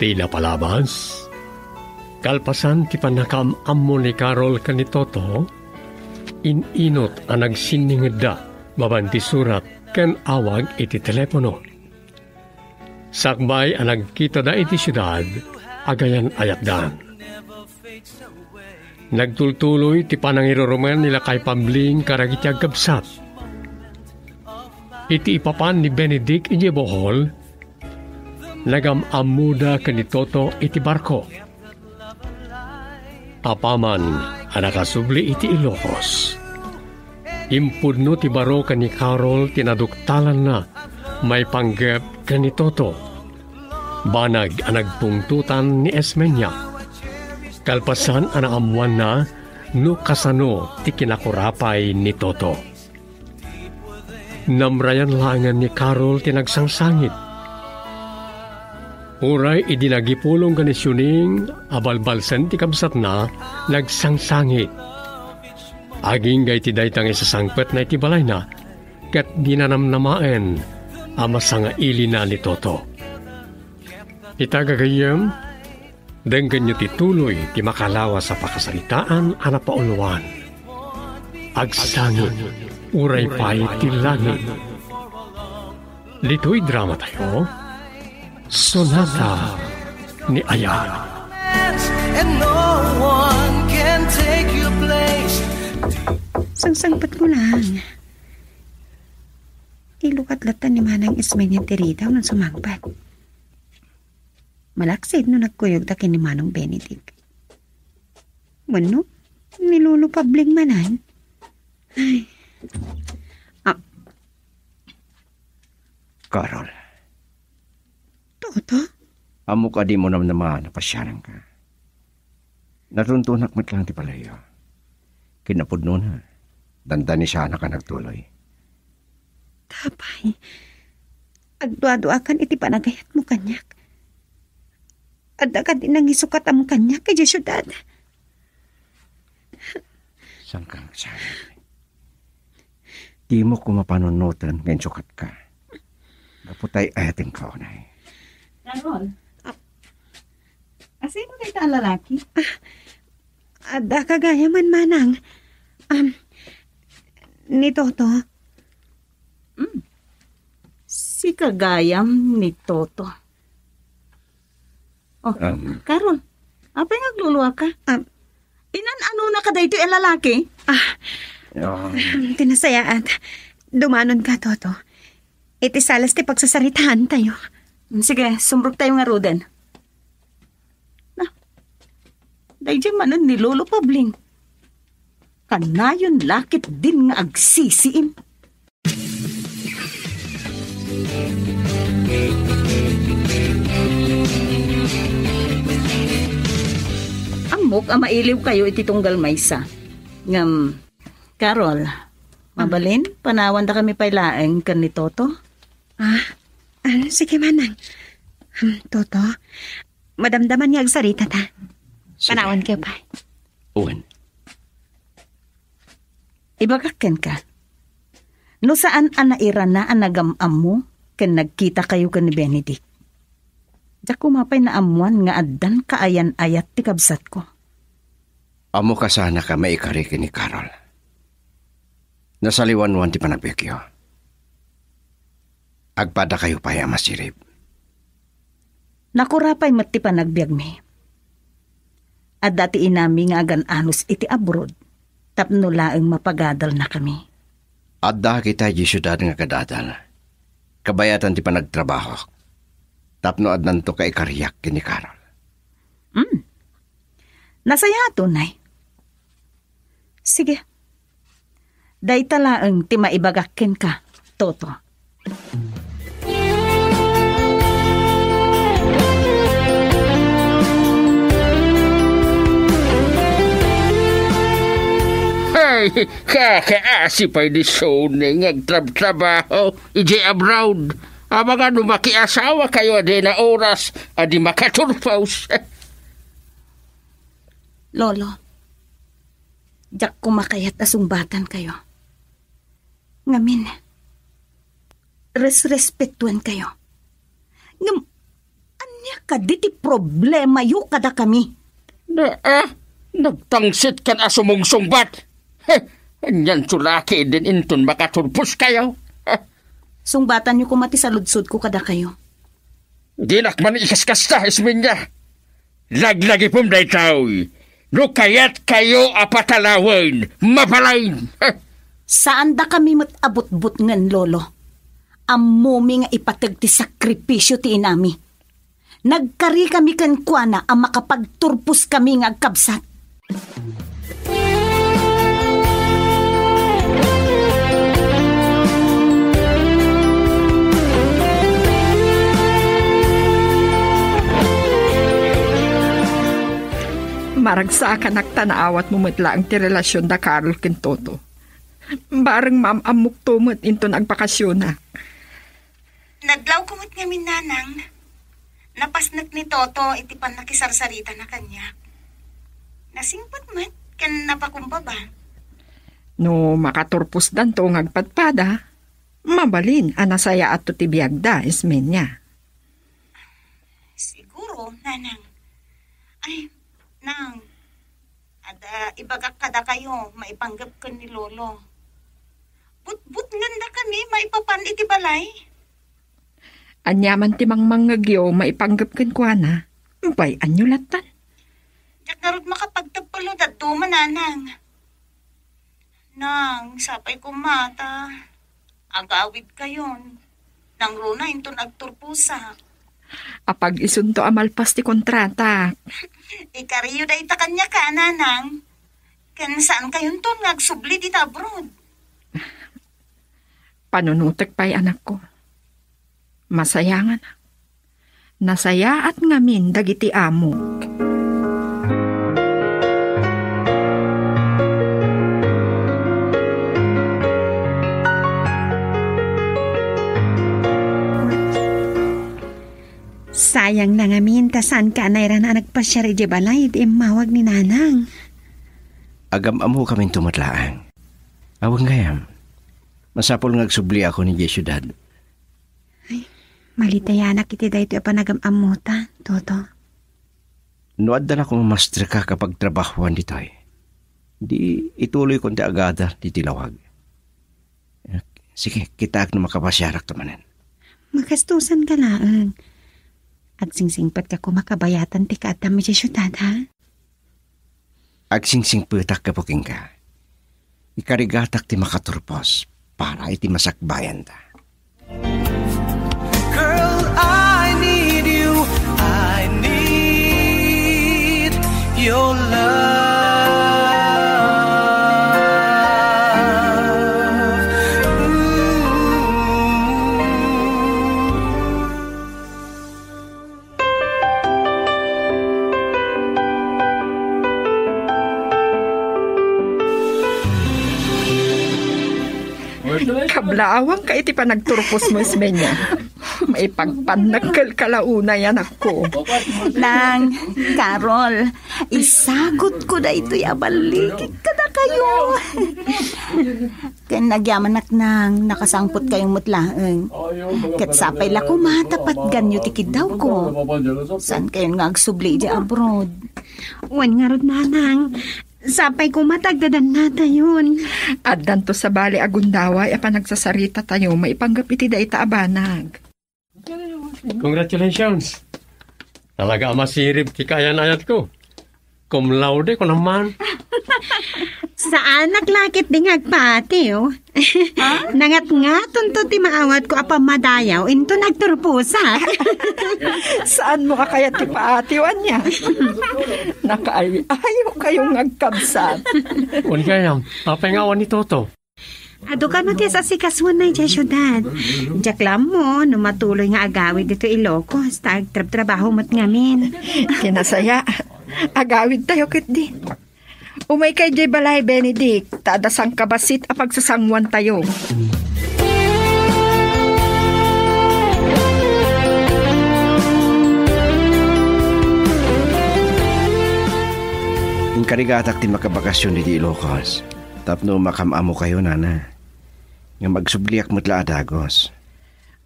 Iti napalabas, kalpasan ti panakaam-ammo ni Carol kanitoto, ininot ang nagsiningid da, babanti surat, ken awag iti telepono. Sakbay ang nagkita da iti syudad, agayan ayatdan. Nagtultuloy ti panangiruruman nila kay Pambling karagiti agkabsat. Iti ipapan ni Benedict iti Bohol, nagam-amuda kanitoto iti barko. Apaman ang nakasubli iti Ilocos. Impudno ti baro kani Carol tinaduktalan na may panggap kanitoto. Banag ang nagpungtutan ni Esmenya. Kalpasan ang naamuan na no kasano ti kinakurapay ni Toto. Namrayan langan ni Carol tinagsangsangit. Uray idinagipulong ganisyuning abalbalsan ti kabsat na nagsangsangit. Aging gay ti daytang isasangpet na iti balay na kat dinanamnamaen amasa nga ili na ni Toto. Itagagayam, denggan nyo tituloy ti makalawa sa pakasalitaan ana pauluan. Agsangit, uray pay ti langit. Dito'y drama tayo, Sonata ni Aya. And no one can take your place. Sangsangpat ko lang. Ilukat-latan ni Manang Esmenya Tirita nung sumangpat. Malaksid no nagkuyog takin ni Manong Benedict. Mano, nilulupabling manan. Ay. Carol. Toto? Amo ka di mo naman napasyaran ka. Natuntunak mo't lang ti palayo. Kinapudno na. Dandani siya na ka nagtuloy. Tapay. Agdua-duakan iti panagayat mo kanyak. Adda ka din nang isukat ang kanyak kay syudad. Saan kang sabi? Di mo kumapanunutan ngayon sukat ka. Naputay ayating kaunay. Carol, sino kayo ang lalaki? Adda kagaya man Manang. Ni Toto. Si kagayam ni Toto. Oh, Carol, apay nagluluwa ka? Inan-ano na ka dito ang lalaki? Tinasayaan. Dumanon ka, Toto. Itisalas ti pagsasaritaan tayo. Sige, sumbrok tayo nga roden. Na, dahil dyan manon ni Lolo Pabling. Kanayon lakit din nga agsisiim. Amok, mailiw kayo iti tunggal maysa. Ngam, Carol, mabalin, panawan da kami pailaeng kan ni Toto? Sige, Manang. Toto, madamdaman niya agsarita ta. Panawan kayo pa. Uwan. Ibagaken ka. No saan anaira na ang nagamam mo ken nagkita kayo kan ni Benedict. Diyak kumapay na amuan nga addan kaayan-ayat ti kabsat ko. Amo ka sana ka maikarikin ni Carol. Nasaliwan-wan ti panagpekyo. Agpada kayo pa ya masirip. Nakurapay mat ti panagbiag mi. At dati inami nga agan-anos iti abroad. Tapno laeng mapagadal na kami. Adda kita di syudad nga kadadal. Kabayatan ti panagtrabaho. Tapno adnan to ka ikariyak kini Carol. Nasaya tunay. Sige. Day talaeng ti maibagakin ka, Toto. Ay, kakaasipay ni Sony ngagtrab-trabaho, iji abroad. Mga makiasawa kayo adi na oras, adi makaturpaus. Lolo, diyak kumakayat asumbatan kayo. Ngamin, respetuan kayo. Anya ka di ti problema yu kada kami. Nagtangsit kan asumong sungbat. Anyan sulaki din inton makaturpos kayo. Sungbatan yu kumati sa ludsod ko kada kayo. Di nakman ikaskas ta, Esminya. Laglagi pong day tao. No kayat kayo apatalawin, mapalain. Saan da kami matabot-but ngan, Lolo? Amumi nga ipatag ti sakripisyo ti inami. Nagkari kami kan kuana ang makapagturpos kami nga agkabsat. Maragsa ka nagtanaawat mo matla ang ti relasyon da Carol ken Toto. Bareng mamamuk tumot into nagpakasyon na. Naglaw kumot nga minanang. Napasnak ni Toto iti pan nakisarsarita na kanya. Nasingpat mat kan napakumbaba. No makaturpos dan to ngagpadpada, mabalin anasaya at to ti biagda Esminya. Siguro, nanang. Ay, nang. Ada ibagak kada kayo, maipanggap ka ni Lolo. But nganda kami, maipapan iti balay. Anyaman ti mangmangagyo, maipanggap kan kwa na. Bay, anyo latan. Diyak narod makapagtagpalo dat mananang. Nang, sapay ko mata. Agawid kayon. Nang runa inton agturpusa. Apag isunto amalpas ti kontrata. Ikariyo da ita kanya ka, nanang. Kan saan kayon ton ngagsubli di abroad? Panunutek pa'y anak ko. Masayangan na. Nasaya at ngamin dagiti amo. Sayang na ngamin, tasan ka naira na nagpasyari di balay, di mawag ni nanang. Agam-amo kaming tumatlaang. Awang gayam. Masapol ngagsubli ako ni Jesyudad. Ay, malitayanak iti dahito panagam-amo ta, Toto. Nuad na akong master ka kapag trabahuan dito eh. Di ituloy kong ti agada di tilawag. Sige, kita na makapasyarak tamanan. Makastusan ka laang. Agsingsingpat ka kumakabayatan ti kaadam mi Jesyudad, ha? Agsingsingpetak ka puking ka. Ikarigatak ti makaturpos para iti masakbayan ta. Girl, I need you. I need your love. Kablaawang ka iti panagturpos mo, Esminya. May pagpanagkal kalauna yan ako. Nang, Carol, isagot ko na ito'y abaligid ka na kayo. Kaya nagyamanak nang nakasangpot kayong mutlaang. Katsapay la ko matapat ganyo tikid daw ko. Saan kayo nga agsubli di abroad? Wan nga rod nanang. Sapay ko matagdadan na tayon. Addan to sa bali agundaway apa nagsasarita tayo maipanggap iti da ita abanag. Congratulations! Talaga masirib ti kayan-ayat ko. Cum laude ko naman. Saan naglakit di ngagpati, oh? Nangat-ngaton to ti maawat ko apa madayaw, into nagturpusa. Saan mo ka kaya ti paatiwan niya? Nakaayo kayong agkabsat. Wan kayam, apay nga wan ni Toto. Ado ka no ti sa sikaswan na iti syudad. Jaklam mo, numatuloy nga agawid dito Ilocos, trabaho mo't ngamin. Kinasaya, agawid tayo kit di. Umay kay Jay Balay Benedict, taadasang kabasit a pagsasangwan tayo. Yung karigatak ti makabakasyon di Ilocos. Tapno makamamo kayo, nana. Nga magsubliak mo't la adagos.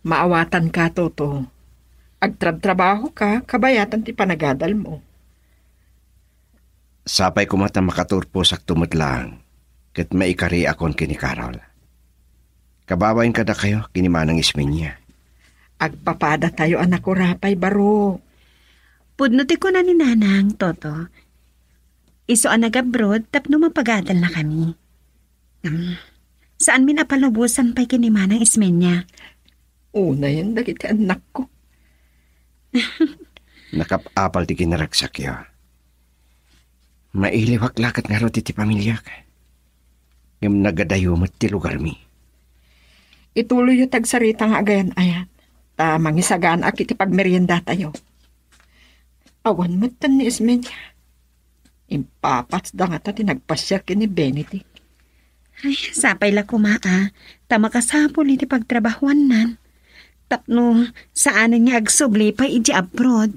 Maawatan ka, Toto. Agtrabaho ka, kabayatan ti panagadal mo. Sapay ko mata makaturpo sa tumutlang, kat maikari akon kini Carol. Kabawain kada kayo, kinimanang isminya. Agpapada tayo anak ko rapay baro. Pudnuti ko na ni Nanang, Toto. Iso ang nag-abroad, tapno mapagadal na kami. Saan minapalubusan pa'y kinimanang ismenya? Una yan, dagiti anak ko. Nakapapal ti kinaragsak yo. Mailiwak lakat nga ro ti pamilya ka. Ngam nagadayo mat ti lugar mi. Ituloy yung tagsarita nga agayan ayan. Tamang isagaan ak iti pagmerienda tayo. Awan mo tan ni Ismenya. Impapats da nga ta tinagpasya kini Benedict. Ay, sapay la kumaa. Tama kasapol iti pagtrabahuan nan. Tapno, saanan niya agsubli pa iti abroad.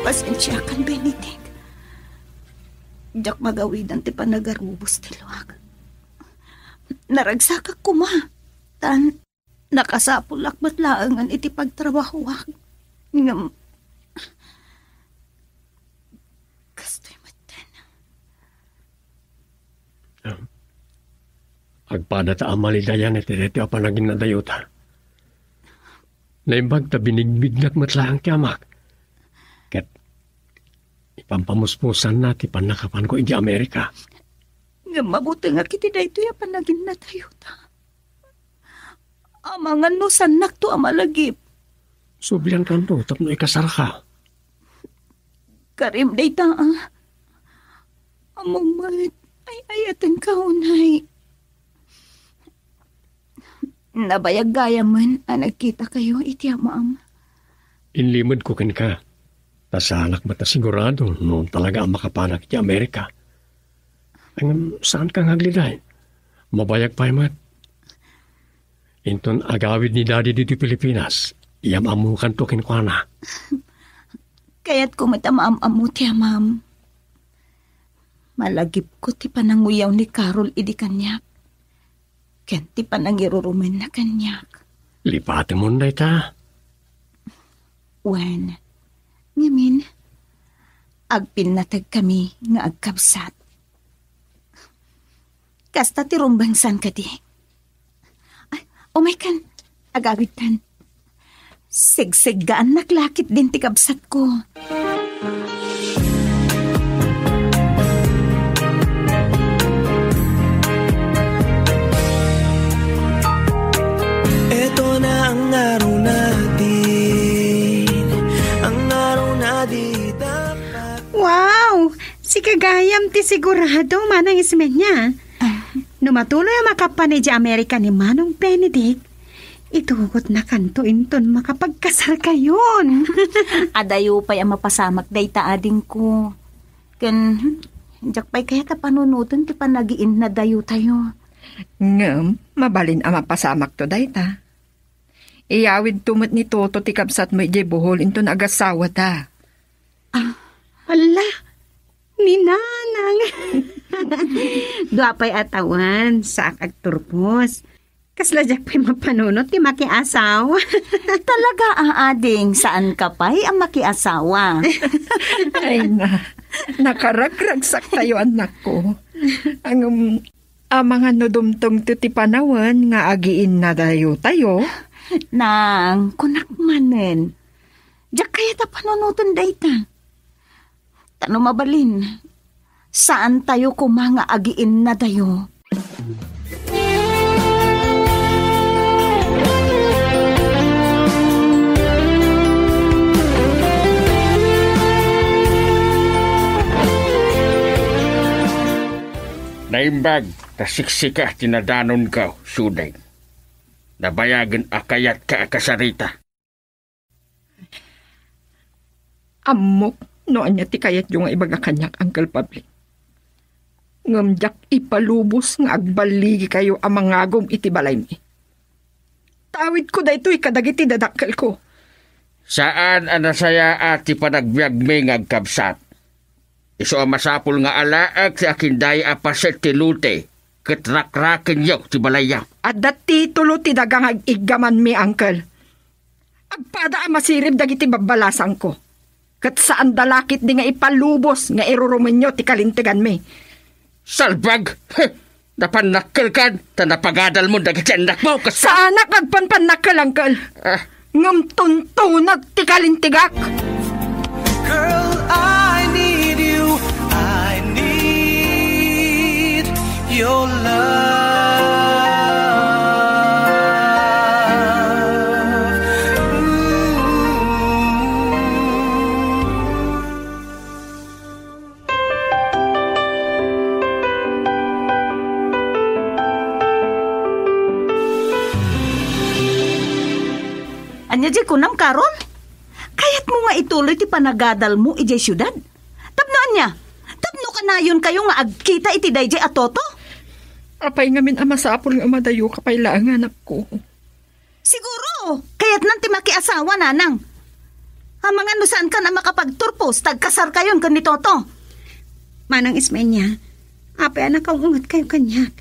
Pasensya kan, Benedict. Diyak magawidan ti panagarubos ti luwag. Naragsakak kuma. Tan, nakasapulak batlaangan iti pagtrabahuak. Ngam, kastoy matan. Agpada ta amalidayan iti deti apa naging nadayota. Naimbag ta binigbignak matlaang ti amak. Ket ipampamuspusan na ti panakapan ko iti Amerika. Nga mabuti nga kiti da ito yapan naging natayota. Amangan no sanak to amalagip. Sublian kanto tapno ikasara ka. Karim day ta among mat ay ayatan ka unay. Nabayag gaya man nagkita kayo iti amaam. Inlimod ko ken ka. Tasalak ba ta sigurado noon talaga ang makapanak iti Amerika. Ang saan kang hagliday? Mabayag pa mat. Inton agawid ni Daddy dito Pilipinas. Iyamamukan to kinkwana. Kaya't kumitamaam-amu ti amam. Malagip ko ti pananguyaw ni Carol idi kanyak. Ken ti panangirurumen na kanyak. Lipate mo na ita. Wen, ngamin, agpinatag kami nga agkabsat. Kasta ti rumbangsan ka di. Ay, kan, agawid tan. Sigsiggaan naklakit din ti kabsat ko. Ito na ang araw natin, ang araw na di dapat. Wow! Si Kagayam ti sigurado manang ismenya. Numatuloy ang makapanay di Amerika ni Manong Benedict. Itugot na kanto inton makapagkasal kayon. Adayo pa'y ang mapasamak day taading ko. Ken, jak pa'y kaya ta panunutan ti panagiin na dayo tayo. Ngam, mabalin ang mapasamak to day ta. Iyawid tumot ni Toto ti kabsat mo ije buhol inton agasawa ta. Ala, ni Nanang. Duapay atawan sa akagturpos. Kaslajak pa'y mapanunot ti makiasawa. Talaga ading saan ka pa'y ang makiasawa. Ay na, nakaragragsak tayo anak ko. Ang mga nudumtong ti panawan nga agiin na dayo tayo. Nang kunakmanen. Diyak kaya ta panunutan day ta. Tano mabalin, saan tayo kumanga agiin na dayo? Naimbag, tasiksika, tinadanon ka, suday. Nabayagan akayat ka akasarita. Amok, noon niya ti kayat yung ibaga kanyak, Uncle Pabli. Ngamjak ipalubos nga agbaligi kayo ang mangagom iti balay mi. Tawid ko da ito'y kadagiti dadakkel ko. Saan anasaya ati panagbiag may ngagkabsat? Iso ang masapul nga alaag si akin day apaset ti lute. Katrakraken yaw ti balaya. At dati tulo ti dagang ag-igaman mi, uncle. Agpada ang masirib dagiti babalasan ko. Kat saan dalakit di nga ipalubos nga irurumenyo ti kalintigan mi. Salbag! Napanakal ka, ta napagadal mo dagiti anak mo. Saan agpanpanakal, uncle? Ngam tuntunag ti kalintigak. Girl, I need you. I need your love. Anya di kunam karon? Kayat mo nga ituloy ti panagadal mo ijay syudad. Tapnoan niya. Tapno ka na yun kayo nga agkita iti dayjay atoto. Apay ngamin ang masapol nga madayo kapay lang anak ko. Siguro. Kayat nang ti makiasawa nanang. Ang mga saan ka na makapagturpos, tagkasar kayon kan ni Toto. Manang Ismenya, apay anak ang ungat kayo kanyak.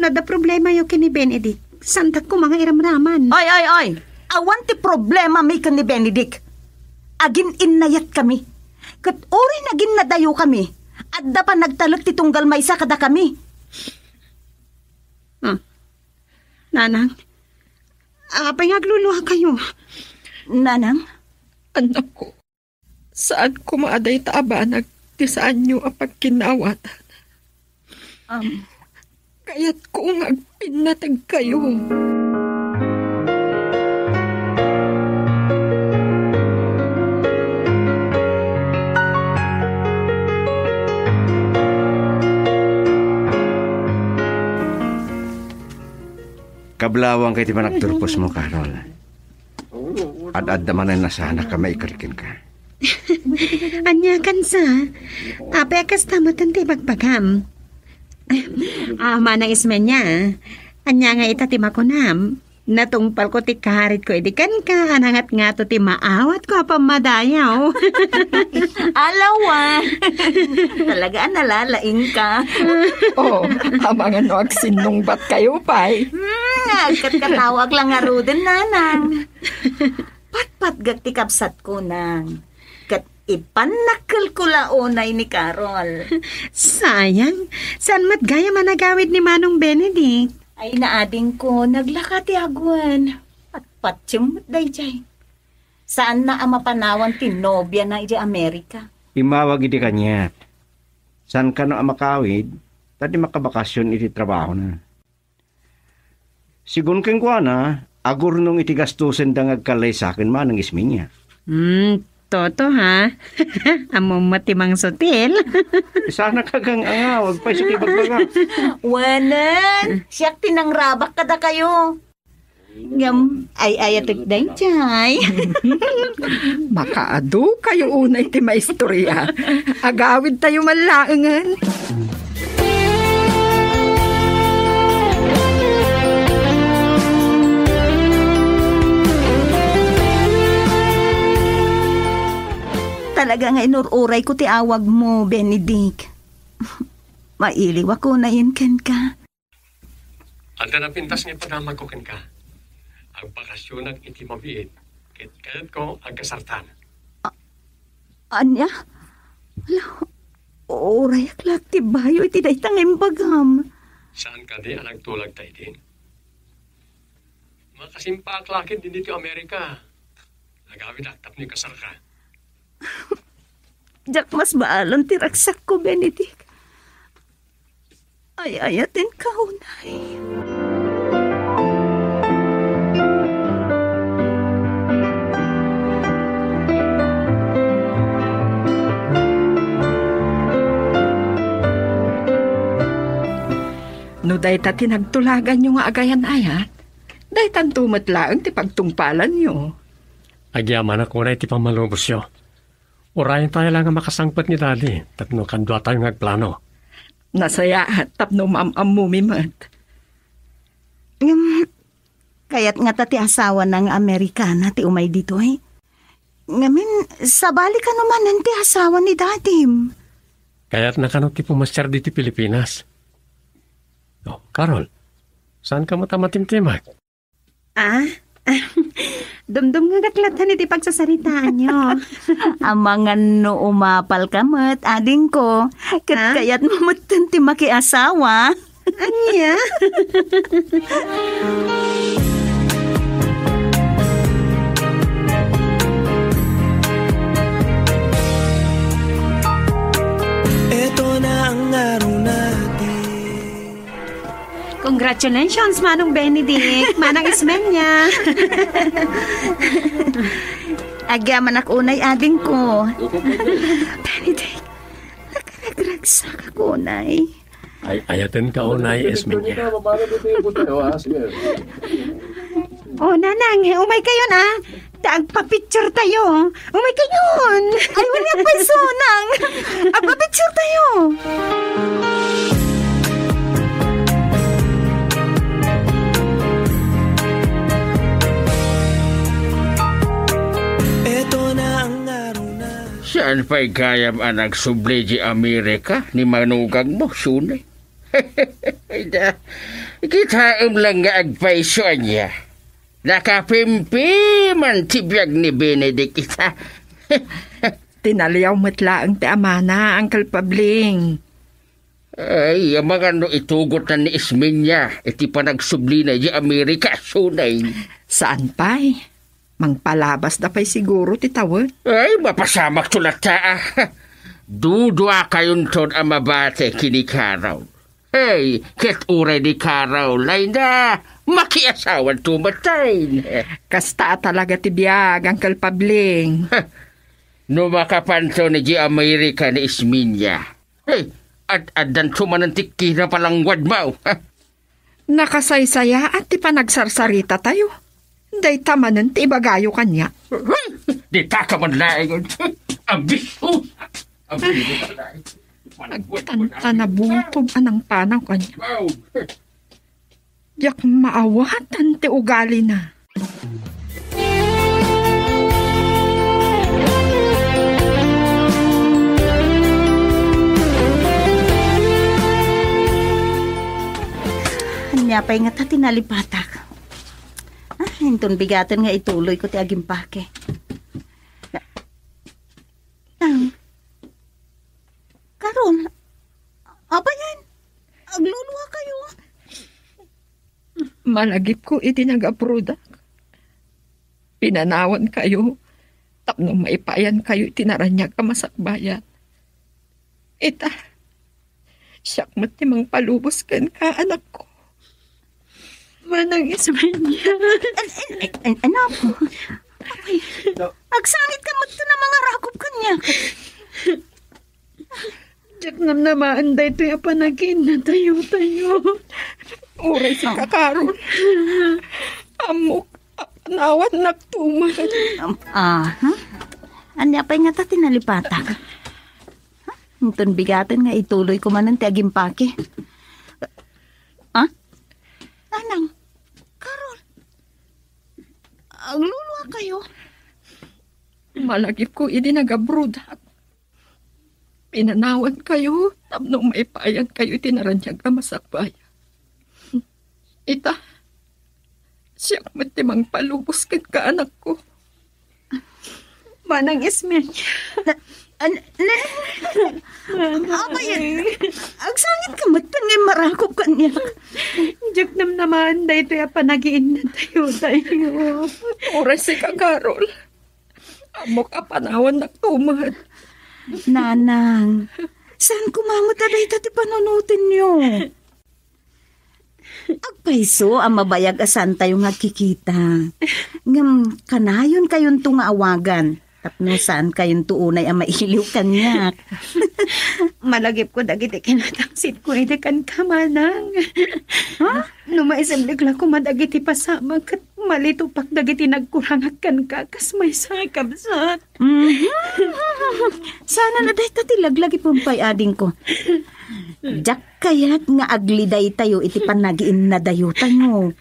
Nada problema yo kini Benedict. Santak ko mga iramraman. Oy. Awan ti problema may kan ni Benedict. Agin innayat kami. Kat ori nagin nadayo kami. Adda pa nagtalak ti tunggal maysa kada kami. Nanang, apay agluluha kayo. Nanang? Anak ko, saan ko maaday taabanag ti saan nyo ang pagkinawatan? Kaya't kung agpinatag kayo. Kablawang kay ti panagturpos mo, Carol. Ad-ad naman ay nasana ka maikarikin ka. Anya kan sa, apay akas tamatan ti bagpagam. Manang Ismenya, anya nga itati makunam. Natungpal ko ti kaharit ko idikan ka, anangat nga to ti maawat ko pamadayaw. Alawan. Talaga nalalaing ka. Mga no agsinungbat kayo, pay. Agkat-katawag lang nga ruden, nanang. Pat-pat gati kapsat ko nang. Kat ipanakal ko launay ni Carol. Sayang, saan mat gaya managawid ni Manong Benedict? Ay naading ko, naglakati agwan. Pat-pat dayjay. Saan na ang mapanawan tinobya na iti Amerika? Imawag iti kanya. Saan ka no ang makawid, tadi makabakasyon iti trabaho na. Sigun keng kwa na, agur nung iti gastusin dang agkalay sa akin manang Ismenya. Toto ha? Among matimang sotil. Sana kagang wag pa siya kibagbaga. Wanan, siyak tinangrabak kada kayo. Ngam, ayatik day chay. Makaado kayo unay ti maistorya. Agawid tayo malaangan. Talaga nga inururay ko ti awag mo, Benedict. Mailiw ako na yun, ken ka. Anda na pintas nga padamag ko ken ka. Ang bakasyonan iti mabiit, kit ko ang kasartan. Anya? Wala, oray aklak ti bayo iti daytang imbagam. Saan ka di alang tulag tayo din? Makasimpa aklakin din dito Amerika. Nagawid atap ni kasar ka. Diyak mas baalon ti raksak ko, Benedict. Ay ayatin ka, unay. No day ta tinagtulagan nyo nga agayan ayat, day tan tumatlaang ti pagtungpalan nyo. Agyaman ako na iti pamalubos yo. Urayan tayo lang ang makasangpat ni Daddy. Tapno kandwa tayo ngagplano. Nasaya at tapno maamumimat. Kaya't nga ti asawa ng Amerikana ti umay dito eh. Ngamin, sabali ka naman ti asawa ni Dadim. Kaya't nakanot ti pumastyar diti Pilipinas. Oh, Carol, saan ka matamatimtimag? Dumdum nga gaklatan iti pagsasaritaan nyo. Amangan no umapal ka mat, ading ko. Kaya't mamutan ti makiasawa. Anya? Ito na ang araw natin. Congratulations, Manong Benedict. Manang Ismenya. Agyaman ak unay ading ko. Benedict, nakaragragsak ako unay. Ay, ayaten ka unay, Esmenya. Oh, nanang, umay kayo na. Agpa-picture tayo. Umay kayon. Ay, wala pa sunang. Agpa-picture tayo. Ito na ang araw na. Saan pa'y kayam anak subli di Amerika ni manugang mo, sunay? Kita lang nga agpaiso niya. Nakapimpi man tibiyag ni Benedict ita. Tinaliyaw matlaang ti amana, Uncle Pabling. Ay, ang mga no itugot na ni Ismenya, iti pa nagsubli na di Amerika, sunay. Saan pa'y? Mangpalabas na pa'y siguro ti tawad. Ay, mapasamak tulat ta. Dudwa kayon ton ang mabate kini Karaw. Hey, ket uray ni Karaw, lay na, makiasawan tumatay. Kasta talaga ti biyag, Uncle Pabling. No makapanto ni di Amerika ni Ismenya. Hey, at adan tumanantik kira palang wadmaw. Nakasaysaya at ti panagsarsarita tayo. Day tamanan ti ibagayo kanya. Di taka man laing. Abiso. Abiso man laing. Nagtanta na butob anang panaw kanya. Yak maawatan ti ugali na. Anya pa'y nga ta tinalipatak. Hinton bigatan nga ituloy ko ti agimpake. Karon, apa yan? Agluluwa kayo. Malagip ko iti nag-aprodak. Pinanawan kayo. Tapno maipayan kayo itinaranyag ka masakbayan. Ita, siyak matimang palubos kan ka, anak ko. Manang Ismenya. Ano po? Agsangit ka mo na mga rakop kanya. Diyak namaan da ito yung panagin na tayo. Uray si Kakarol. Amok, nawan nagtumad. Anya pa'y nga ta tinalipatak. Hinton bigatan nga ituloy ko man ang tiagimpake. Anang, Karol, agluluwa kayo. Malagip ko idi nag-abroad. Pinanawan kayo, tapno maipayan kayo tinaranyag ka masakbaya. Ita, siyak matimang palubos ka anak ko. Manang Ismenya. Ama yan, agsangit ka matan ngay marakop kanya. Diyak naman da ito yung panagiin na tayo. Oras si Kakarol. Amok apanawan nagtumad. Nanang, saan kumangot aday tati panunutin nyo? Agpaiso ang mabayag asan tayo nga kikita. Ngam, kanayon kayon tunga awagan. Tapno saan kayon tuunay ang mailiw kanyak. Malagip ko dagiti kinatangsit ko iti kan kamanang. Numaisim ligla ko madagiti pasama kat malitupak dagiti nagkurangak kan kakas may sakabsat. Sana na dahi tatilaglag ipumpay ading ko. Jak kayat nga agliday tayo iti panagiin na dayutan mo.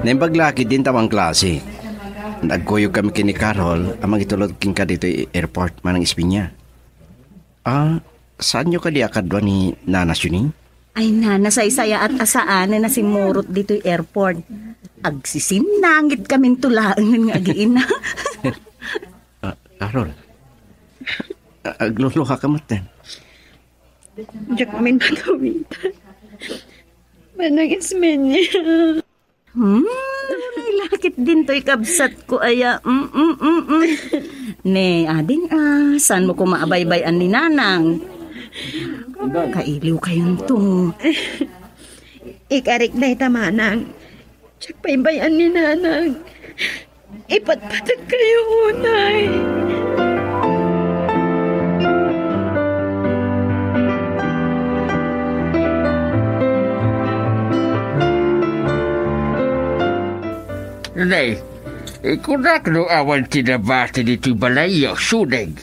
Naibaglaki din tawang klase. Nagkuyog kami kini Carol, amang itulog king ka dito airport manang Espinya. Saan nyo kadi akadwa ni Nana Suning? Ay na, nasaysaya at asaan na simurot dito airport. Agsisinangit kaming tulaan nga agiin na. Carol, agluluha ka maten. Diyak kami nakawitan. Manang Ismenya. Lakit din to'y kabsat ko aya. Ne, ading saan mo ko maabaybayan ni Nanang? Kailiw kayong to. Ikarik na itamanang. Diyak paibayan ni Nanang. Ipatpatag kayo, unay. Nay, kunak no awan tinabati dito'y balayo, Suning.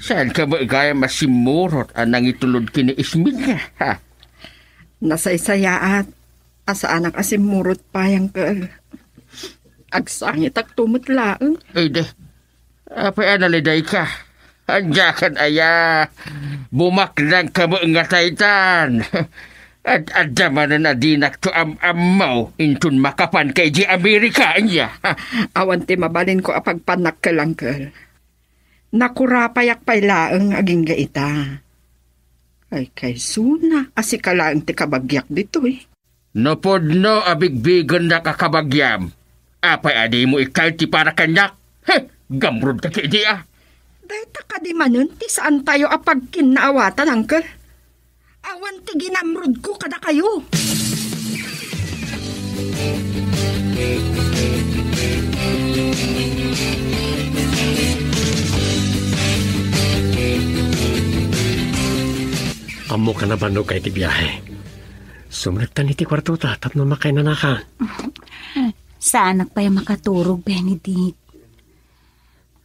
Saan ka ba gaya masimurot anang itulod kini Isminya, ha? Nasaysaya at asa anak asimurot payang ka. Agsangit ak tumutlaang. Ay de, apa analiday ka? Anjakan aya, bumaklang ka mo nga taytan. At adamanan na dinak to amaw intun makapan kay di Amerika niya. Awan ti mabalin ko apagpanak ka lang ka. Nakurapayak pailaang aging gaita. Ay kay suna, asikalaang ti kabagyak dito eh. Nopod no abigbigan na kakabagyam. Apay adi mo ikal ti para kanyak. Gamrod ka kay di ah. Dahil taka di manon, ti saan tayo apagkinaawatan ang ka? Awan ti ginamrod ko kada kayo. Amo ka na banog kay ti biyahe. Sumragtan iti kwarto ta, tapno makay nanakan. Sa anak pa yung makaturog, Benedict.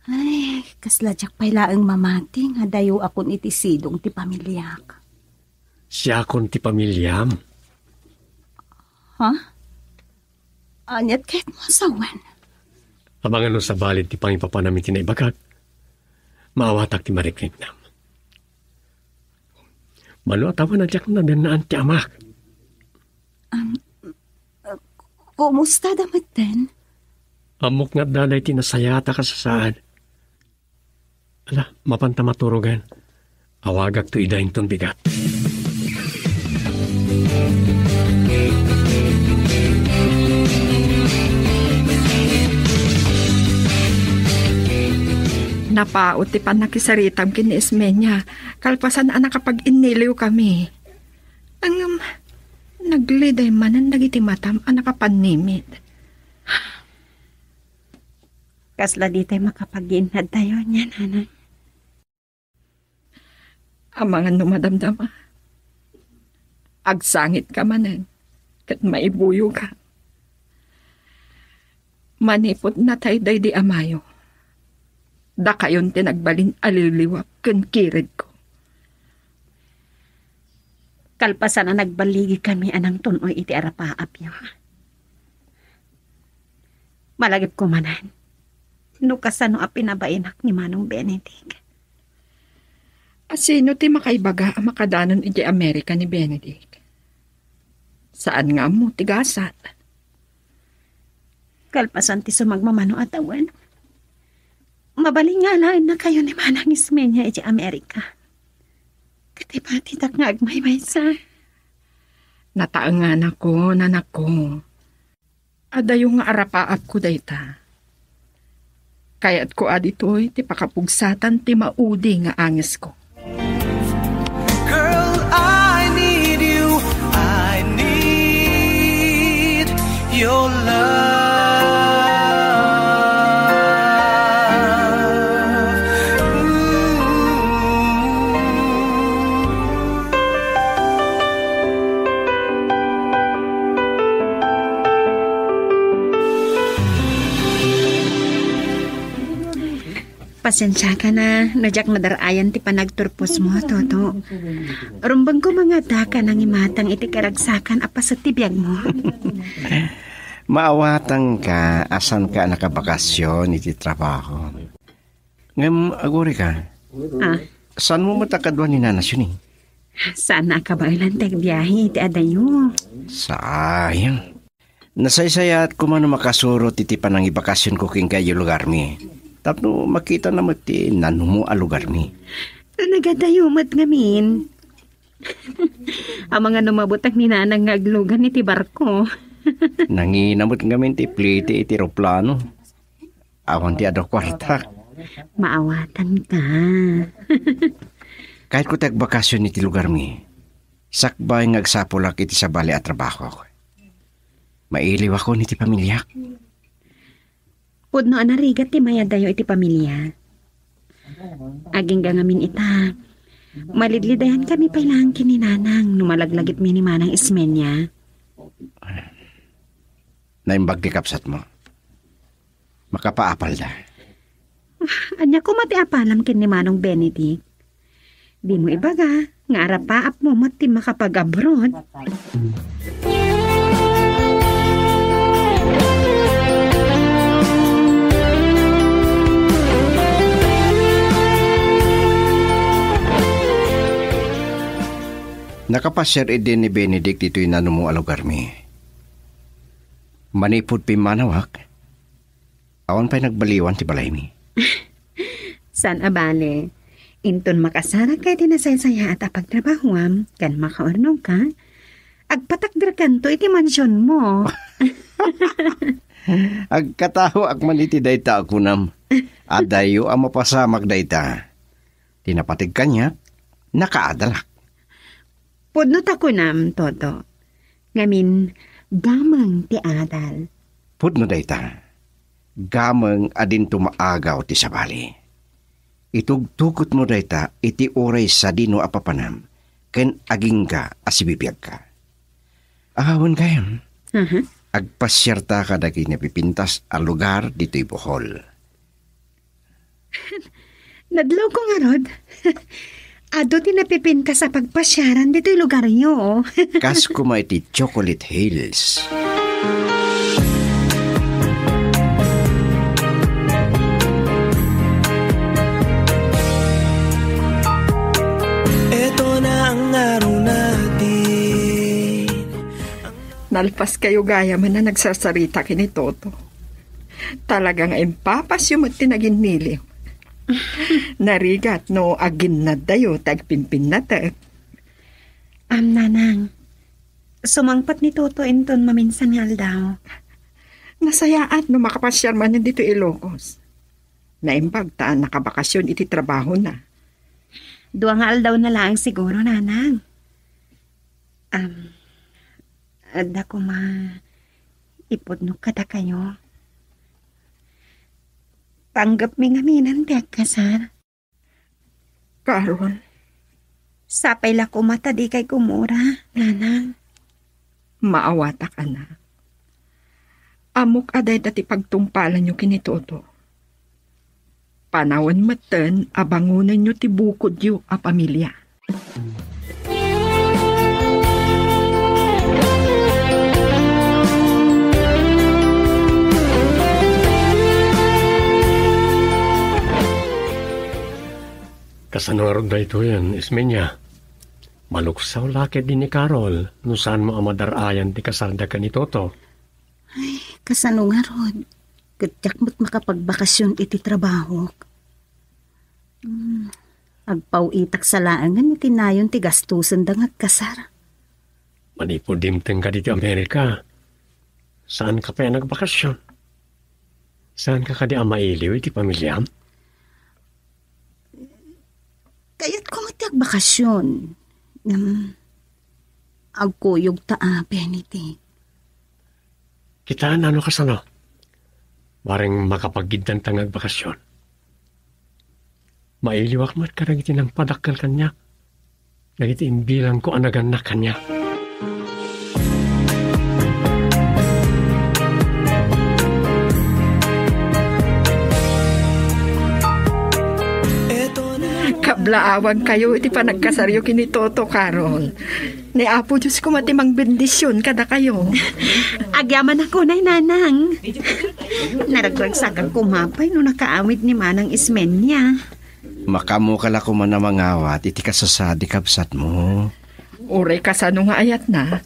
Ay, kasladyak pa'y laang mamati nga dayo akon iti sidong ti pamilyak. Siya akong ti pamilyam. Ha? Anyat kahit mo asawan. Abangan no sa balid ti pangipapa namin tinaibagag. Maawatak ti marikrip nam. Mano atawan na diyak na danaan ti amak. Kumusta damat din? Amok nga dalay tinasayata ka sa saan. Ala, mapanta maturugan. Awagak to idahin ton bigat. Napaot ti panakisaritam kini Ismenya. Kalpasan anak kapag iniliw kami. Ang nagliday manan dagiti matam anak kapanimit. Kasla di tayo makapaginhad tayo niya, nanay. Amangan numadamdama. Agsangit ka manan. Kat maibuyo ka. Manipot na tayo day di amayo. Da kayon tinagbalin aliliwap ken kirid ko. Kalpasan na nagbaligi kami anang tunoy iti arapaap niyo. Malagip ko manan. Nukasano a pinabainak ni Manong Benedict. Asino ti makaibaga ang makadanon iti Amerika ni Benedict? Saan nga mo tigasat? Kalpasan ti sumagmamano atawan. Mabaling nga lang na kayo ni Manang Ismenya iti Amerika. Katipatitak nga agmaymay sa. Nataangan ako, nanak ko. Adayo nga arapaap ko dayta. Kaya't ko aditoy ti pakapugsatan ti maudi nga angis ko. Girl, I need you. I need your love. Pasensya ka na, nadyak nadarayan ti panagturpos mo, Toto. Rumbang ko mga daka nang imatang iti karagsakan apa sa tibiyag mo. Maawatan ka, asan ka nakabakasyon iti trabaho. Ngam, aguri ka. Saan mo matakadwan ni nanas yun eh? Saan na ka ba ilantag biyahe iti adayo? Sayang. Nasaysaya at kumano makasuro titi panang ibakasyon ko king kayo lugar mi. Tapno makita na mati nanumo a lugar mi. Nagadayo mat ngamin. Ang mga numabutag ni nanang ngaglugan iti barko. Nanginamot ngamin ti plite iti roplano. Awan ti ado kwarta. Maawatan ka. Kahit ko tagbakasyon iti lugar mi, sakbay ngagsapulak iti sa bali at trabaho ko. Mailiw ako niti pamilya. Pudno anarigat ti mayadayo iti pamilya. Aging gangamin ita. Malidlidayan kami pailang kininanang numalaglagit mi ni Manang Ismenya. Naimbag ti kapsat mo. Makapaapal da. Anya ko mati apalam kin ni Manong Benedict. Di mo ibaga, nga arapaap mo mati makapag-abroad. Nakapasyar din ni Benedict ito'y nanumo alugar mi. Manipod pi manawak. Awan pa'y nagbaliwan ti balay mi. San abale? Inton makasara kay tinasaysaya at apagtrabahuam, kan makaurnong ka, agpatakdrakan to iti mansyon mo. Agkataho akman iti dayta akunam. Adayo ang mapasamag dayta. Tinapatig kanya, nakaadalak. Pudnot ako nam, Toto. Ngamin, gamang ti adal. Pudno dayta. Gamang adin tumaagaw ti sabali. Itugtukot mo dayta iti oray sa dino apapanam ken aging ka asibibiyag ka. Ahawan kayam. Agpasyerta ka dagi na pipintas a lugar dito'y Bohol. Nadlaw ko nga, Rod. Ado tinapipinta sa pagpasyaran dito'y lugar nyo. Kas kuma iti Chocolate Hills. Nalpas kayo gaya man na nagsasarita kini Toto. Talagang impapas yung tinaginiliw. Narigat no agin na dayo tagpimpin na tag. Nanang, sumangpat ni Toto inton maminsan nga aldaw. Nasayaat no makapasyar man dito Ilocos. Naimbag taan nakabakasyon iti trabaho na. Duwa nga aldaw na lang siguro, nanang. Ada ko ipudno kada kayo. Tanggap mi nga minan tiyak kasar. Carol. Sapay la ko mata di kay kumura, nanang. Maawata ka na. Amok aday dati pagtumpalan nyo kinitoto. Panawan matan abangunan nyo ti bukod yu a pamilya. Kasanarod na ito yan, Ismenya. Maluksaw lakit din ni Carol, no saan mo amadarayan ti kasarda ka ni Toto. Ay, kasano nga, Rod. Katyak mo't makapagbakasyon iti trabaho. Agpauitak sa laangan iti nayon ti gastusan da ngagkasar. Manipodimteng ka dito Amerika. Saan ka pa nagbakasyon? Saan ka kadi amailiw iti pamilyam? Kaya't ko matiag bakasyon. Agkuyog taa, Benedict. Kita ano kasano? Waring makapagiddan tangag bakasyon. Mailiwak mat karagiti ng padakkel kanya. Nagiti imbilang ko anagan na kanya. Kablaawan kayo iti panagkasaryo kini Toto, Carol. Ni Apo Diyos ko matimang bendisyon kada kayo. Agyaman ako na nanang. Naragragsakan kumapay no nakaawit ni Manang Ismenya. Makamukala ko man na mangawat, iti kasasadi kabsat mo. Uray ka sa nga ayat na.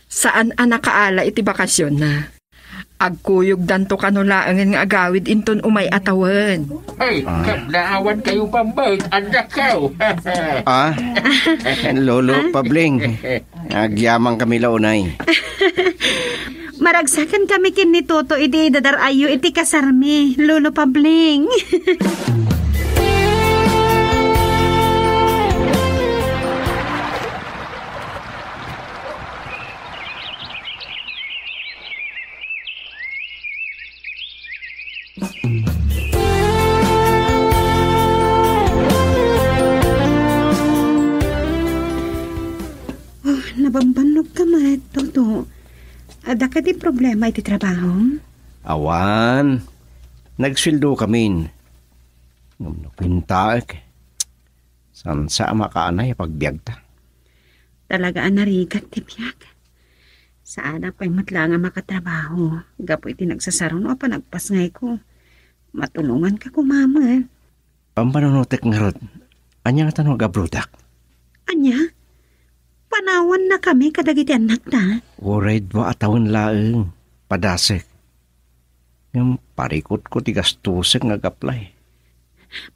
Saan nakaala iti bakasyon na? Agkuyog danto kanulaangan nga agawid inton umay atawan. Ay, naawan kayo pambay. Anda kayo. Lolo Pabling. Agyamang kami launay. Maragsakan kami kin ni Toto iti dadarayo iti kasarmi, Lolo Pabling. Nabambanog ka mat, Toto. Ada ka di problema iti trabaho? Awan. Nagsweldo kami. Napintaak. San sa makaanay pagbiag ta? Talaga anarigat ti biyak. Saan pa'y matlang ang makatrabaho. Gapo iti nagsasaron o panagpasngay ko. Matulungan ka ko, mama. Pampanonotek nga rod. Anya nga tanong abrodak? Anya? Panawan na kami kadagiti anak ta. Uray 2 atawon laeng. Padasek. Yung parikot ko ti gastusek nga gaplay.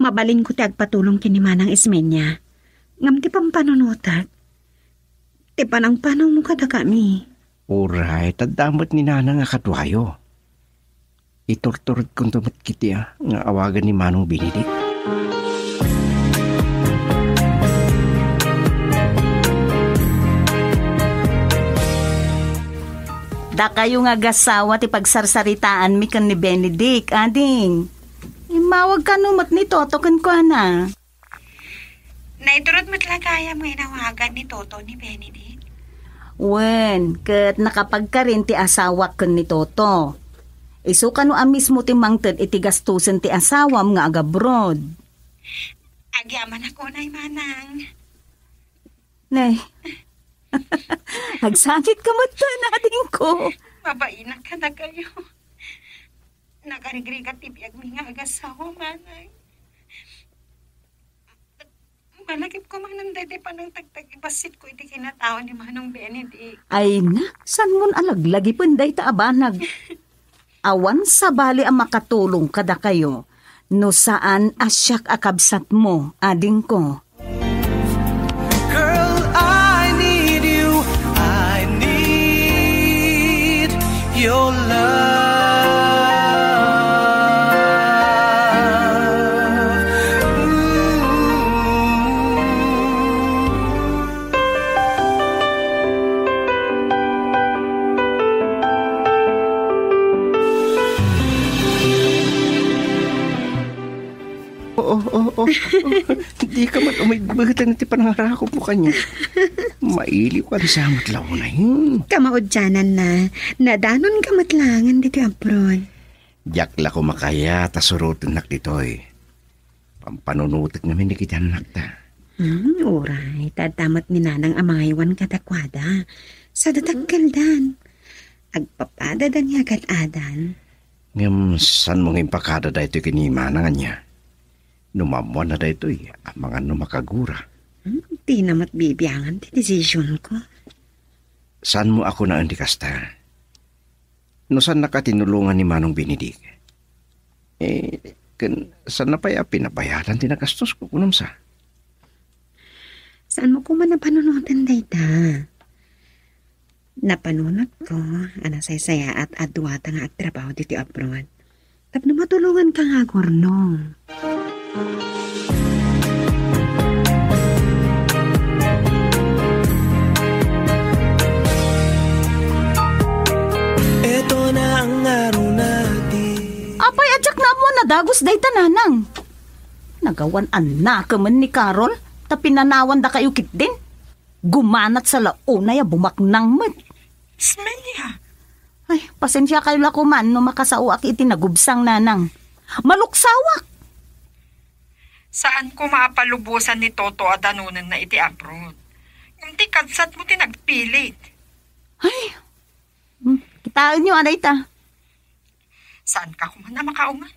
Mabalin ko ti agpatulong kini Manang Ismenya. Ngam ti pampanonotak. Ti panang-panang mo kada kami. Uray, tadamot ni Nana nga kadwayo. Iturturod kong tumat kiti nga awagan ni Manong Benedict. Da kayo nga gasawa ti pagsarsaritaan mi kan ni Benedict, ading. Imawag ka numat ni Toto kan ko na. Naiturot matlagaya mo inawagan ni Toto ni Benedict. Wen, kat nakapagkarin ti asawa kan ni Toto. Isu ka no amis mo ti mangted iti gastusen ti asawam nga agabroad. Agyaman ako na Manang. Nay, hagsakit ka mata natin ko. Mabainak ka na kayo. Nagarigrigat tibiyag mi nga agasawa, Manang. Malagip ko Manang dede pa ng tagtag-ibasit ko iti kinatao ni Manong Benedict. Ay na, san ngon alaglagi panday ta abanag. Awan sa bali ang makatulong kada kayo. No saan asyak akabsat mo, ading ko. Girl, I need you. I need your love. Di ka man umigbagatan na ti panangarakop mo kanya. Mailiw ka di sa matlaw na yun. Kamaudyanan na. Nadanon ka matlangan dito abroad. Diakla ko makaya tasurutin nak ditoy. Pampanunutik namin di kita nakta. Uray, tatamat ni Nanang amangaywan katakwada. Sa datagkaldan. Agpapadadan niya agad-adan. Ngam, san mong impakada da ito kinimanangan niya? Numamuan na da ito ang mga numakagura. Di namat bibiyangan ti desisyon ko. Saan mo ako na andikasta? No saan nakatinulungan ni Manong Benedict? Saan na pa'y pinabayaran tinagastos ko kunam sa? Saan mo ko man napanunutan dayta? Napanunot ko, anasaysaya at adwata nga agtrabaho dito abroad. Tapno matulungan ka nga, Gornong. Ito na ang araw natin. Apay adyak na mo nadagos day tananang. Nagawan anak man ni Carol, tapinanawan da kayo kit din. Gumanat sa launa ya bumaknang mat. Smelia. Ay, pasensya kayo lakuman no makasauak iti nagubsang nanang. Maluksawak! Saan ko mapalubusan ni Toto adanunan na iti abroad? kung ti kadsat mo tinagpilit. Ay, kitaan nyo, anay ta. Saan ka kumana makaungat?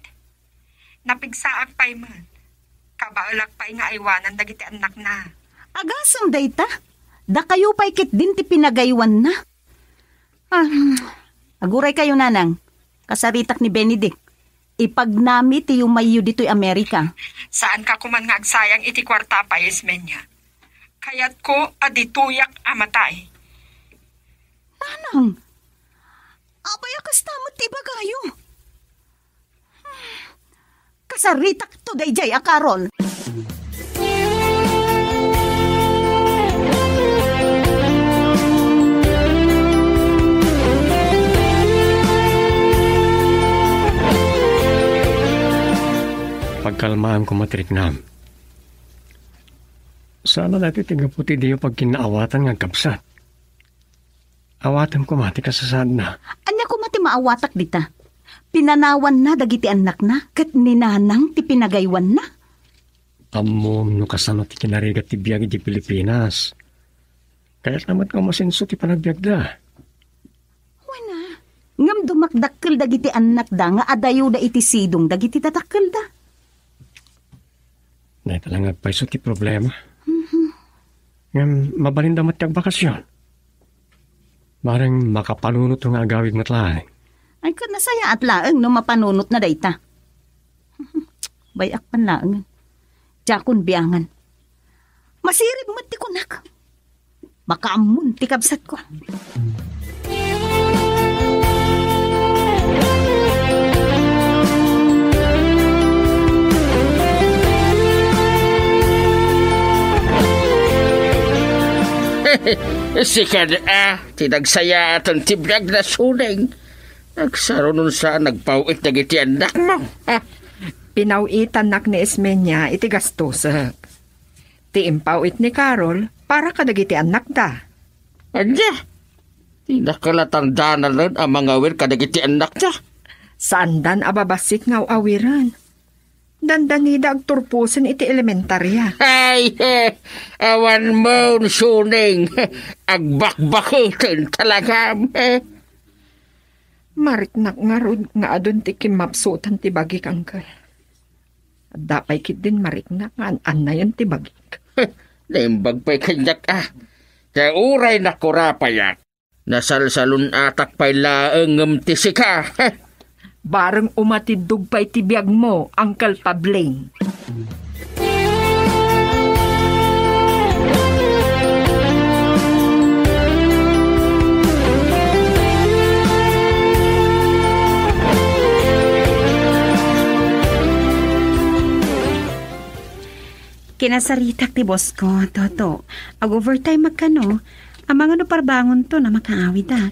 Napigsaag pa'y man. Kabaalak pa'y nga aywanan dagiti anak na. Agasam dayta. Da kayo pa'y kit din ti pinagaywan na. Aguray kayo, nanang. Kasaritak ni Benedict. Ipagnami ti yumayo dito'y Amerika. Saan ka kuman nga agsayang iti kwarta pa Ismenya? Kayat ko adituyak amatay. Nanang, abay akastamot ti bagayo. Kasaritak to dayjay a Carol. Pagkalmaan ko matriknam. Sana natin tigaputi di yung pagkinaawatan ng kapsat. Awatan ko mati kasasad na. Anya ko mati maawatak dita. Pinanawan na dagiti anak na, kat ninanang ti pinagaywan na. Amom no kasano ti kinarigat ti biyag di Pilipinas. Kaya naman ka masinso ti panagbiag da. Wala. Ngam dumakdakkel dagiti anak da nga adayo da iti sidong dagiti tatakkel da. Dahil talang agpaiso ti problema. Ngam mabalindamat ti bakasyon. Barang makapanunot ng agawid matlaing. Ay ka nasaya at laeng no mapanunot na dayta. Bayak pan laeng. Jakon biyangan. Masirib mo ti kunak. Makaamun ti kabsat ko. Sikad tinagsaya aton tiblag na suling. Nagsaro nun sa nagpauit na giti anak mo. Pinauitan nak ni Ismenya iti gastosak. Ti impauit ni Carol para kadagiti anak da. Anya? Tinakalatang danalan ang mga wir kadagiti anak da. Saan dan ababasit nga awiran? Dandanida ag turpusin iti elementarya. Ay, awan mo suning. Agbakbakitin talaga. Mariknak nga rod nga adun ti kimapsutan ti bagik angkal. Dapay kit din mariknak nga an yun ti bagik. Naimbag pa'y kanyak Kaya uray na kurapayak. Nasalsalun atak pa'y laeng ti sika. Bareng umatidug pa'y ti biyag mo, Uncle Pabling. Kinasaritak ti boss ko, Toto. Ag-overtime magkano, ang mga parbangon to na makaawid da.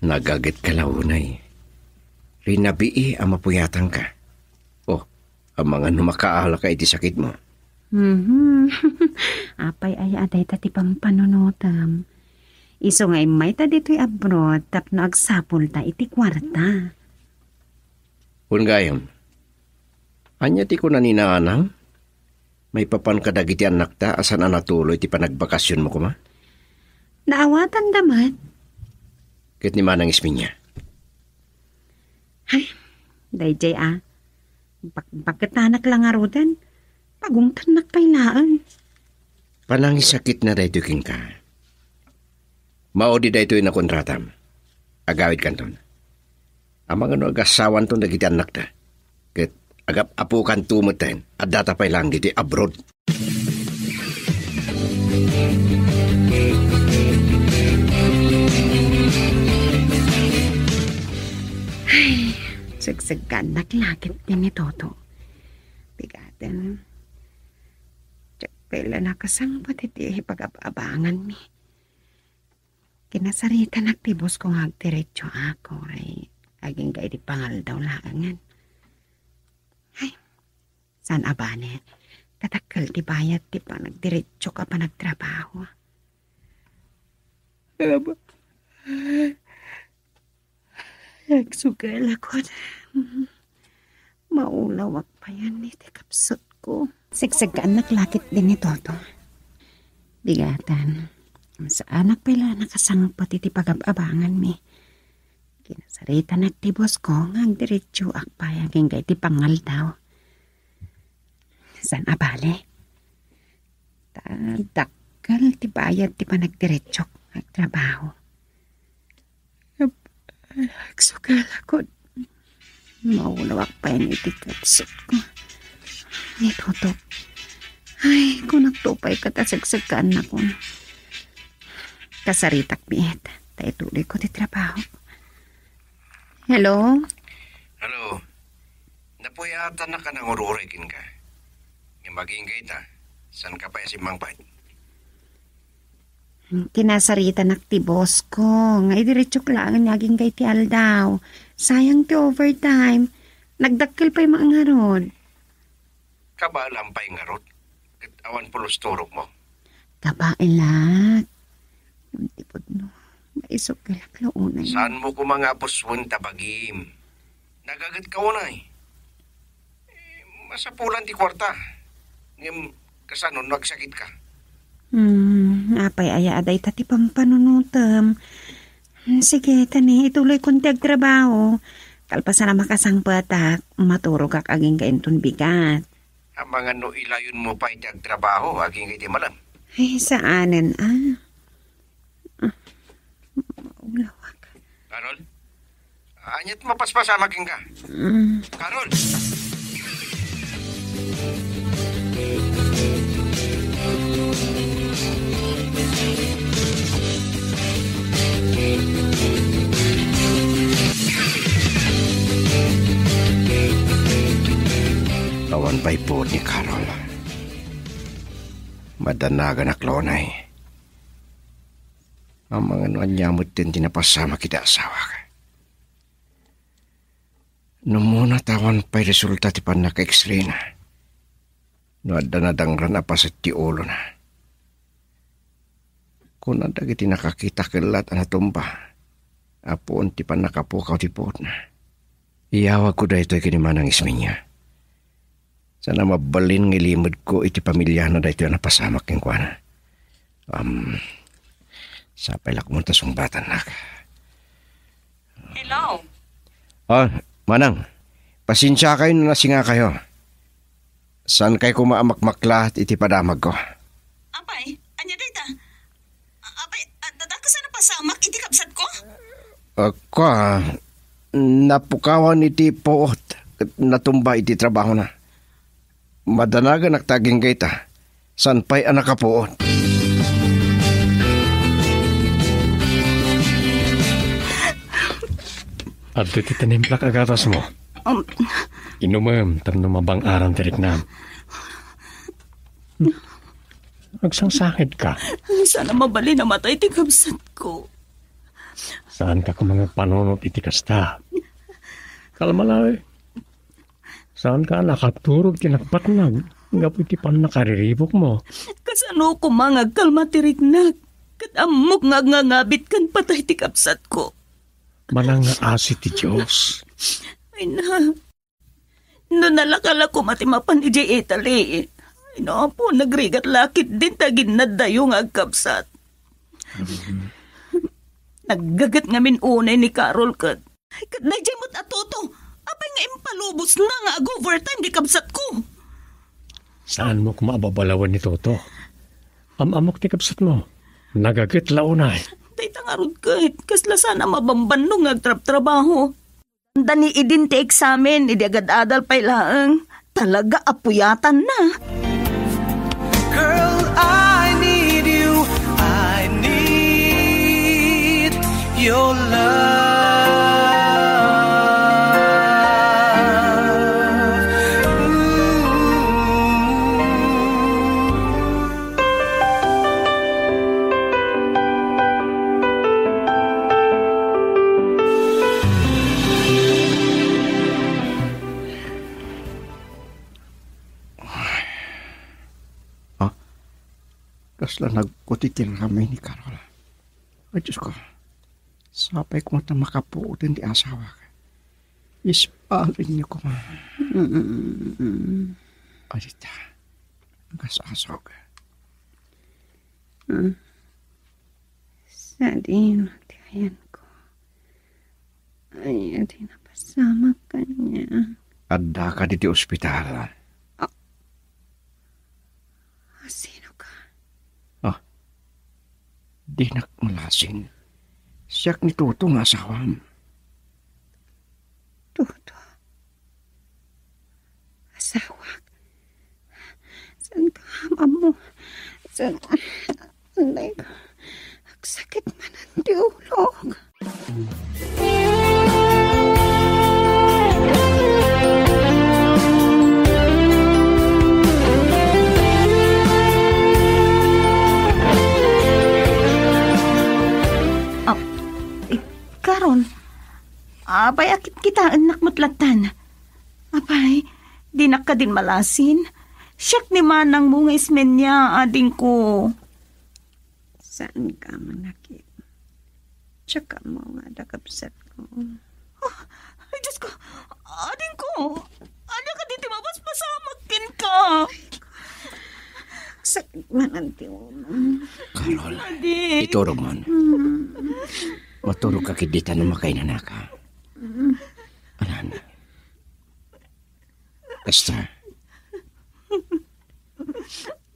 Nagagit ka launay. Rinabii ang mapuyatan ka. Oh, ang mga numakaala ka iti sakit mo. Apay ay aday tati pampanunotam. Iso ngay may ta dito'y abroad tapno agsapul ta iti kwarta. Gayam, anya ti ko naninanang? May papan kadagiti anak ta asan natuloy ti panagbakasyon mo kuma? Naawatan damat. Ket ni manang Ismenya. Ay, dayjay Pagkatanak lang arudan, pagungtanak kailaan. Panangisakit na dayto king ka. Maodi dayto na kontratam. Agawid kanton. Amang agasawan ton dagiti anak ta. Ket agap apukan tumuten at data pay lang diti abroad. Ay, sagsagan naglakit din ni Toto. Bigatan. Tsak pala nakasangpat iti pag-abangan mi. Kinasarita naktibos kong agdiretso ako ay aging kay di pangal daw laangan. Ay, saan abane? Katakal ti bayat ti pa nagdiretso ka pa nagtrabaho. Aba, nagsugal ako. Maulawak pa yan iti kapsot ko. Sigsagkaan naglakit din ni Toto. Bigatan. Sa anak pala nakasangpot iti pag-abangan mi. Kinasarita nagtibos ko ngang diretsyo akpayaging kay ti pangal daw. San abale? Dakal ti bayad ti panagdiretsyo nagtrabaho. Agsugal ako. Maulawak pa yun iti kapsat ko. Nitotok. Ay, kung nagtupay ka tasagsagan na ko. Kasaritak miet. Tayo tuloy ko ti trabaho. Hello? Hello. Napuyatan na ka ng ururekin ka. Yung magingay ta. San ka pa si Mangpad? Kinasarita naktibos ko. Nga idiretso lang naging kay ti Aldaw. Sayang ti overtime. Nagdakil pa yung mga ngarod. Kabalampay nga rot. At awan pulos turok mo. Kabailat. Yung tipod no. Maisok galak launay. Saan mo ko mga puswon tabagim? Nagagat ka una eh. Masapulan ti kwarta. Ngem kasanon nagsakit ka. Apay aya aday tati pampanunutam. Sige, tani, ituloy kong trabaho. Kalpasan na makasangpatak, maturog ak aging kaintun bigat. Ang mga no ilayon mo pa itag trabaho, aging iti malam. Ay, saanan Maulawak. Karol? Anyat mapaspasamaking ka. Karol! Awan pa'y po ni Carol. Madanagan na klonay. Ang mga nuanyamot din tinapasama kita asawa ka. Numuna tawan pa'y resulta ti pan naka-x-ray na. Nuadanadangran na pa sa ti ulo na. Kung nadagiti nakakita kilat anatumba, apoon ti pan nakapukaw ti pot na. Iyawag ko dahito kinimanang isminya. Sana mabalin ng ilimod ko iti pamilya na dahito na pasamak yung kwa na. Sapay lak mo tasong batan na. Hello? Manang, pasensya kayo na nasinga kayo. Saan kayo kumaamakmakla at iti padamag ko? Apay, anya dita? Apay, dadakasan na pasamak iti kapsat ko? Napukawan iti poot. Natumba iti trabaho na. Madanagan nagtaging kita. San pa'y anak ka poot? At iti tanimpla kagatas mo. Inumam, tanumabang arang tirik na. Nagsangsakit ka. Sana mabali na matay ti kapsat ko. Saan ka kung mga panunot iti kasta? Kalmalay. Saan ka nakaturog tinagpatnag? Nga po iti pan nakariribok mo. Kasano ko mga kalmatirignak? Katamok nga ngabit kan patay ti kapsat ko. Manang nga asi ti Diyos. Ay na. No nalakala ko matimapan iti Italy. Ay na po, nagrigat lakit din tagin na dayo nga agkapsat. Naggagat ngamin unay ni Carol kat. Ay kat na jemot atoto. Apay nga impalubos na nga ag-overtime di kapsat ko. Saan mo kumababalawan ni Toto? Amok ti kapsat mo. Nagagat launay. Day tangarod kahit kasla sana mabamban nung agtrap-trabaho. Dani idin ti examen, idi agad-adal pa'y laang. Talaga apuyatan na. Girl, I need you. I need your love. Kasla nagkutitin kami ni Carol. Ay, Diyos ko. Sapay ko na makapuutin di asawa ka. Ispalin niyo ko ma. Adita. Nagasasaw ka. Sa dino ti ayan ko. Ay, di napasama ka niya. Adda ka diti ospital. Sino ka? Di nakmalasing. Siyak ni Toto nga asawam. Tuto. Asawa. Saan ka, mamo? Saan ka? Ang sakit man ang diulog. Karon, abay akit kita anak matlatan. Abay, di na ka din malasin. Siyak ni manang mo nga ismen niya, ading ko. Saan ka manakit? Tsaka mo nga dakapsat ko. Oh, ay, Diyos ko, ading ko. Ano ka dito mapasamakin ka? Sakit man ang tiwon. Carol, Adik. ito Roman. Matulog ka kidita na makainan ka. Anan. Basta.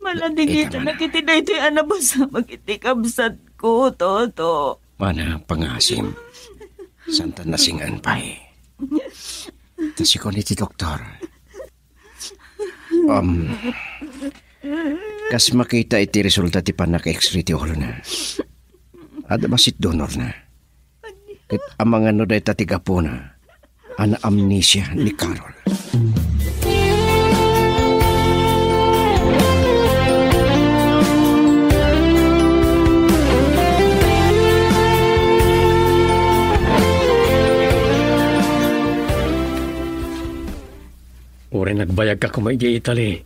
Malading ito nakitiday ito yung ba sa magitikabsat ko, Toto. Mana pangasim. Santa nasingan pa eh. Tasi ko ni ti doktor. Kas makita iti resulta ti panak x-ray ti ulo na. Ada basit donor na. Ket amang ano day tatiga po na. Ana amnesia ni Carol. Uri nagbayag ka kumaigi Italy.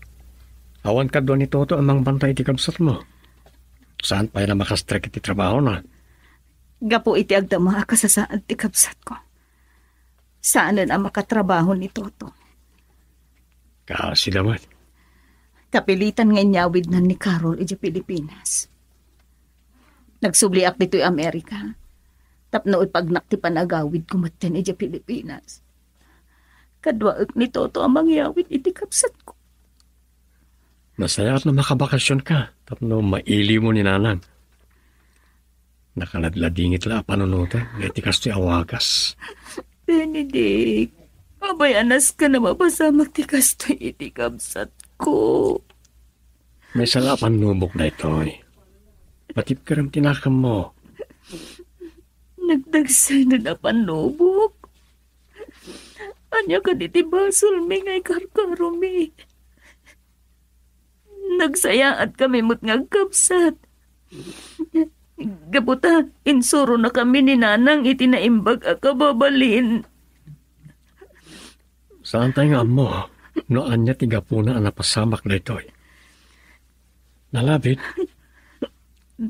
Awan ka doon ni Toto amang bantay ti kabsat mo. Saan pa na makastrek iti trabaho na? Gapo iti agdama ka sa saan ti kabsat ko. Saan na makatrabaho ni Toto? Kasi naman. Kapilitan nga inyawid na ni Carol iti Pilipinas. Nagsubliak dito'y Amerika. Tapno ipagnak ti panagawid kumaten iti Pilipinas. Kadwaak ni Toto ang mangyawid iti kabsat ko. Masaya at na makabakasyon ka. Tapno maili mo ni nanang. Nakaladladingit la panunutan. Iti kasto'y awagas. Benedict, abayanas ka na mapasamak ti kasto'y iti kabsat ko. May salapan nubok na ito'y. Matip ka rin tinakam mo. Nagdagsay na panubok. Anya ka diti basol mi ngay karkarumi. Nagsayaat kami mo't ngagkapsat. Gabuta, insuro na kami ni nanang itinaimbag akababalin. Saan tayo nga mo? Noan niya tigapuna ang napasamak na ito'y. Nalabit.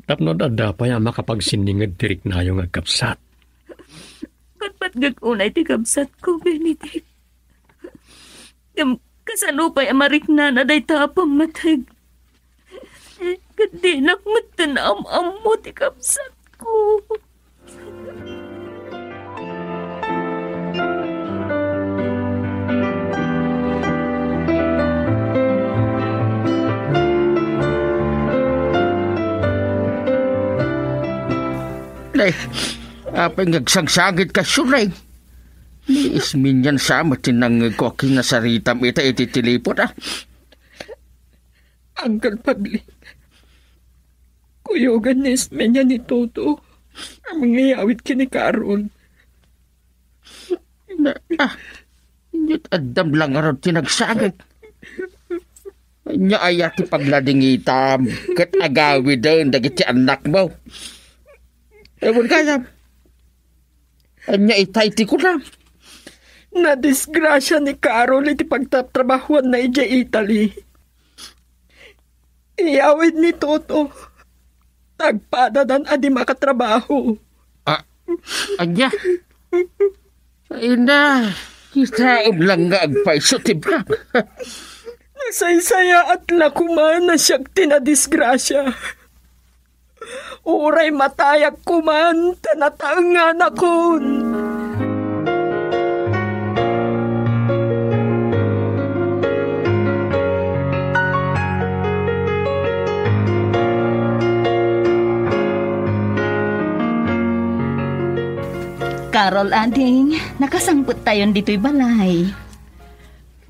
Tapno dadapay ang makapagsiningad tirik na yung agkapsat. Patpat gagunay ti kabsat ko, Benedict. Kasanupay amarik na day tapang matag. Kadinak matanam mo ti kabsat ko. Lay, apay ngagsagsagit ka syulay. Liis minyan sa matinang koking na saritam ita iti tilipot ah. Uncle Pabli, kuyogan ni Ismenya ni Toto ang mangyayawit kini Carol. Yut addam lang araw tinagsagit. Nya ayat ti paglading itam ket agawi daw dagiti anak mo. Ewan kaya. Anya itay ti ko lang. Na-disgrasya ni Carol iti pagtatrabahuan na ija Italy. Iyawid ni Toto. Tagpadadan adi makatrabaho. Anya. Ina. Itaom lang nga agpaiso ti ba? Nasaysaya at lakuman na siyag tinadisgrasya. Uray matayag kuman, tanataangan akon. Carol, ading, nakasangpot tayo dito'y balay.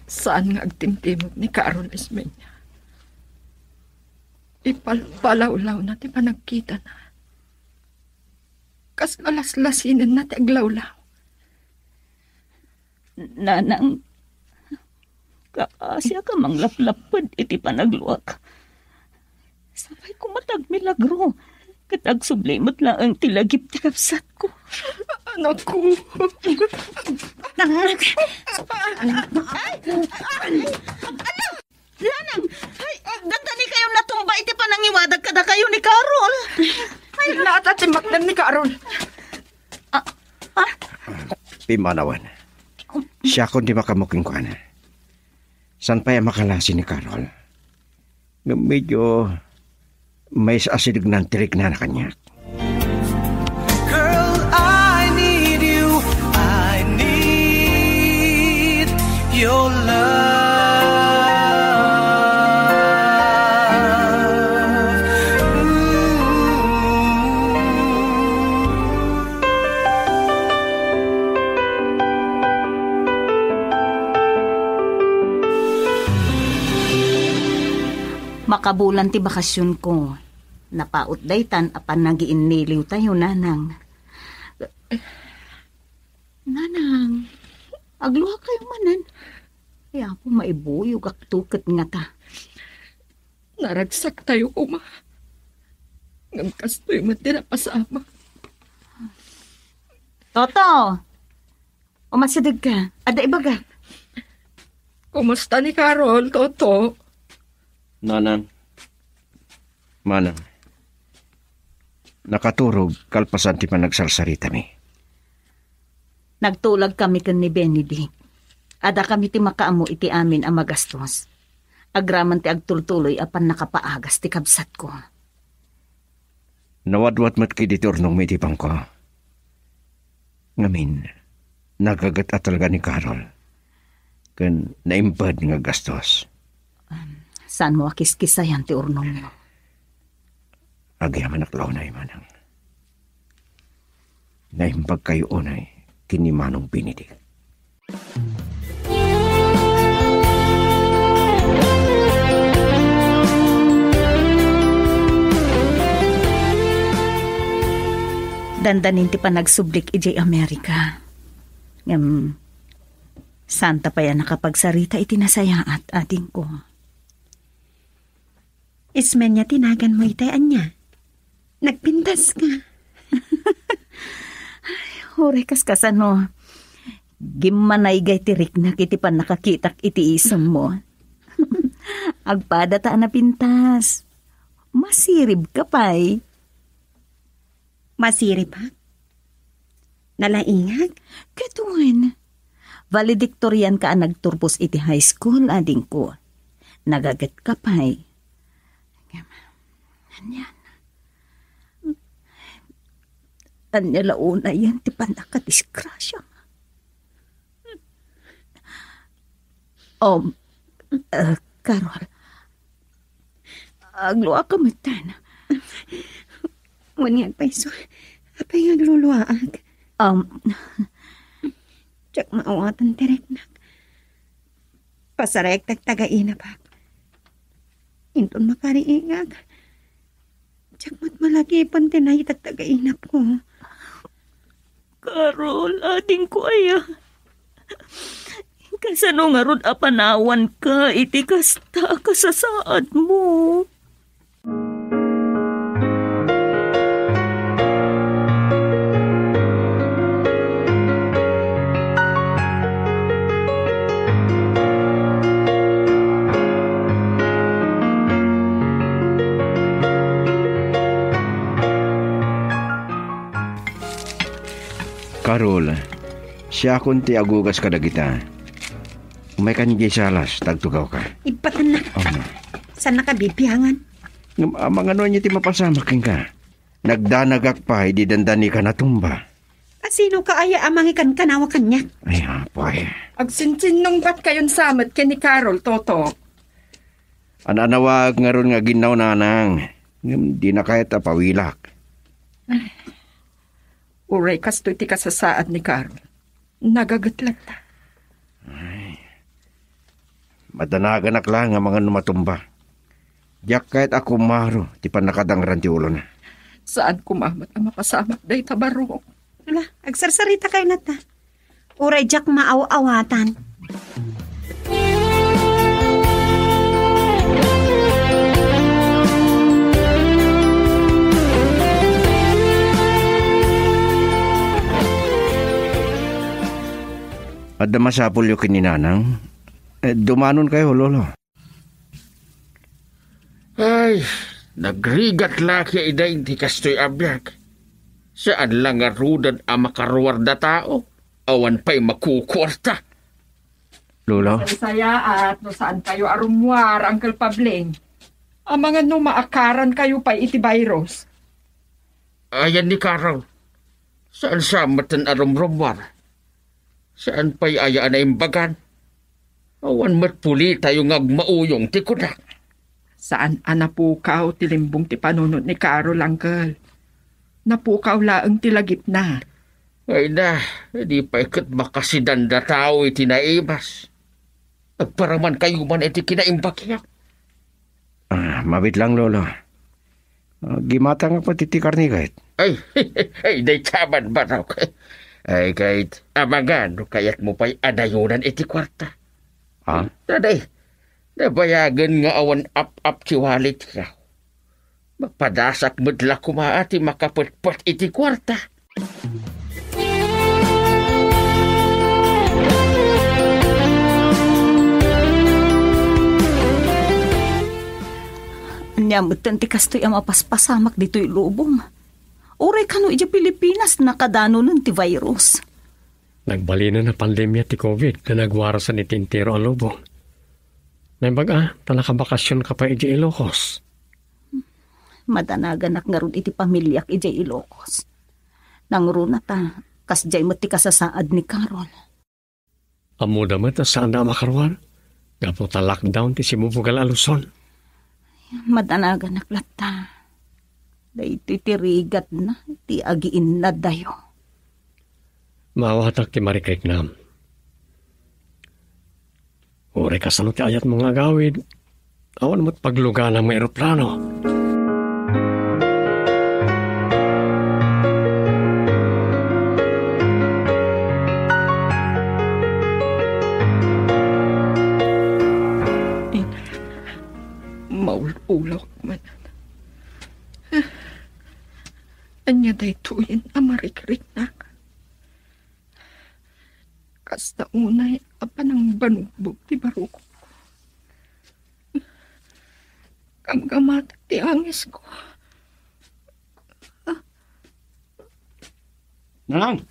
Saan nga agtimtimog ni Carol Ismeña? Ipalpalawlaw na ti panagkita na. Kas lalaslasinin na ti aglawlaw. Nanang, kaasya ka mang laplapad iti panagluwak. Sabay ko matag milagro. Katag sublimot lang ang tilagip ti kapsat ko. Anak ko. Anak! Lanang! Ay, ganda ni kayo natumba iti panangiwadag kada kayo ni Carol. Ay, natatimak na ni Carol. Pimanawan. Siya kung di makamuking ko na. San pa yung makalasi ni Carol? Medyo may asidig ng tirik na kanya. Girl, I need you. I need your love. Makabulan ti bakasyon ko. Napaot daytan apan nagiiniliw tayo, nanang. Nanang, agluha kayo manan. Kaya po maibuyog aktukat nga ta. Naragsak tayo, uma. Ngagkastoy matira pasama. Toto! Umasidag ka. Ada ibaga. Kumusta ni Carol, Toto? Manang. Nakaturog, kalpasan ti panagsarsarita mi. Nagtulag kami kan ni Benedict. Ada kami ti makaamo iti amin ang magastos. Agraman ti agtultuloy apan nakapaagas ti kabsat ko. Nawadwat mat kiditor nung may tipang ko. Ngamin, nagagat at talaga ni Carol. Kan naimpad nga gastos. Saan mo akiskisayan ti urnong mo? Agyaman aklaw na imanang. Naimpag kayo unay, kinimanong Benedict. Dandanin ti panagsublik ijay Amerika. Santa pa yan nakapagsarita iti nasaya at ating ko. Ismeña tinagan mo itayan niya. Nagpintas ka. Hore kas ano. Gimanay gay tirik na kiti pan nakakitak iti isang mo. Agpada ta na pintas. Masirib ka pa'y. Masirip ha? Nalaingag? Katuan. Valedictorian ka ang nagturpos iti high school, ading ko. Nagagat ka pa'y. Anya launa yan, ti panakadiskrasya. Carol, agluwa ka matan. Wanyag pa iso. Apay nga luluwaag. Tsak maawatan direk na. Pasarek tagtagaina pa. Inton makariingag. Tsak malagi pang tinay tagtagainap ko. Carol, ading ko aya. Kasano nga ron apanawan ka, iti kasta kasasaad mo. Carol, siya kunti agugas ka na kita. May kanji salas, tagtugaw ka. Ipatan na. Oh, no. Saan nakabibiyangan? Mga ano niya ti mapasamakin ka. Nagdanagak pa, hindi dandani ka natumba. Sino ka aya amang ikan kanawa kanya? Ay, apay. Agsinsin nung bat kayon samat ken ni Carol, Toto. Ananawag nga ron nga ginaw nanang. Di na kaya tapawilak. Uray kasto iti kasasaad ni Carol. Nagagatlat ta. Madanagan lang nga mga numatumba. Diyak kahit ako maro, di pa nakadangran ti ulo na. Saan kumamat ang mapasamak day tabaro? Wala, agsarsarita kayo na ta. Uray jak maaw-awatan. At damasapol yung kininanang, dumanon kayo, lolo. Ay, nagrigat laki ida hindi kastoy abyak. Saan lang nga rudan ang makaruwar na tao? Awan pa'y makukwarta. Lolo? Saya at no saan kayo arumwar, Uncle Pabling. Ang mga maakaran kayo pa iti virus. Ayan ni Carol. Saan samatan arumrumwar? Saan pa'y ayaan na imbagan? Awan matpuli tayo ngagmauyong ti kunak. Saan anapukaw tilimbong ti panunod ni Carol, Uncle? Napukaw laang tilagip na. Ay na, di pa ikot makasidan na tao iti naibas. Agparaman kayo man iti kinaimbakyak. Mabit lang, lolo. Gimata nga pati ti karnigait. Ay, day kaman ba raw? Ay, kahit amagan, kaya't mo pa'y adayunan iti kwarta. Ha? Taday, nabayagan nga awan up-up kiwalit ka. Magpadasak madla kumaati makapatpat iti kwarta. Anyamutan ti kastoy ang mapaspasamak dito'y lubong. Oray kano iti Pilipinas nakadano nun ti virus. Nagbalina na pandemya ti COVID na nagwarasan iti intero ang lubong. Naimbaga, tanakabakasyon ka pa iti Ilocos. Madanagan nga ron iti pamilyak iti Ilocos. Nangruna ta, kasjay mo ti kasasaad ni Carol. Amo damat saan na makarwan? Gapo ta lockdown ti simubugal aluson. Madanagan naklata. Dahito tirigat na, ti agiin na dayo. Mawatak ti marikrik nam. Uri kasano ti ayat mga gawid. Awan mo't pagluga ng mga aeroplano. Maul-ulaw man. Anya day tuyin amarikrik na. Kasta unay apa ng banugbog ti baruko ko. Kanggamat ti angis ko. Nanang!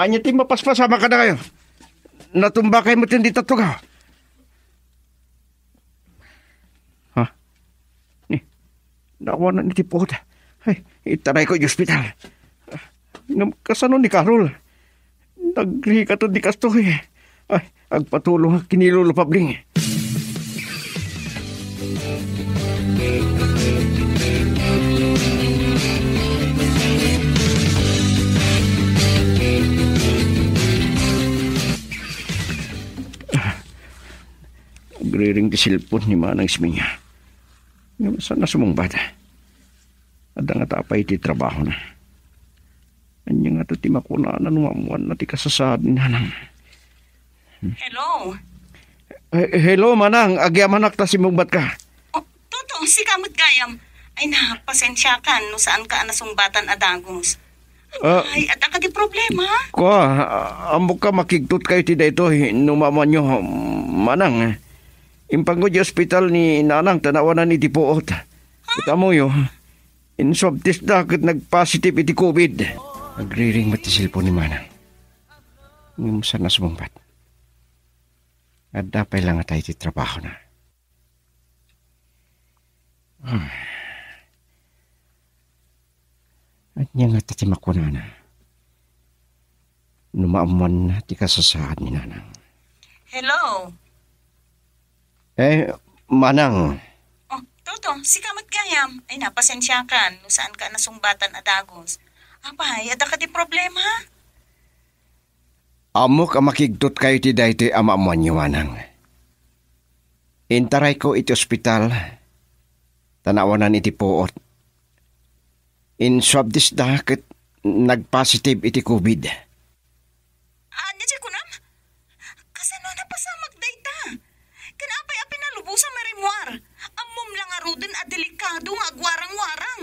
Anya ti mapaspasama ka na kayo. Natumba kayo mo tindi tatugaw. Ha? Nawanan ni tipot. Ay, itaray ko yung hospital. Kasano ni Carol? Nagrikato di kastoy. Ay, agpatulong kinilolo Pabling. Nagriring di silpon ni Manang Sminya. Saan na sumong bata? Ada nga tapay ti trabaho na. Anya nga to ti makuna na numamuan na ti kasasad ni Nanang. Hello? Hello, Manang. Agyaman akta si mong bat ka. Oh, Toto, si Kamot Gayam. Ay na, pasensya ka, no saan ka anasumbatan adagos. Ay, at ka di problema. Amok ka makigtut kayo ti dayto, numaman nyo, Manang. Impanggo di hospital ni Nanang, tanawanan ni Tipoot. Kita mo yo, in-swab test na kat nag-positive iti COVID. Nagriring mati silpon ni Manang. Ngayon saan na sumumbat. At dapay lang tayo iti trabaho na. Nya nga tatimak ko na. Numaamuan na ti kasasaad ni nanang. Hello? Manang. Oh, Toto, si Kamat Gayam. Ay, napasensya ka. No saan ka nasungbatan adagos. Apay, ada ka di problema? Amok makigtot kayo ti daytoy amaamuan niyo, manang. Intaray ko iti ospital. Tanawanan iti poot. In swab dis da ket nagpositive iti COVID. Anya siya kunam? Kasano na pasamag dayta? Kanapay a pinalubusan marimwar. Amom lang aruden a delikado nga agwarang-warang.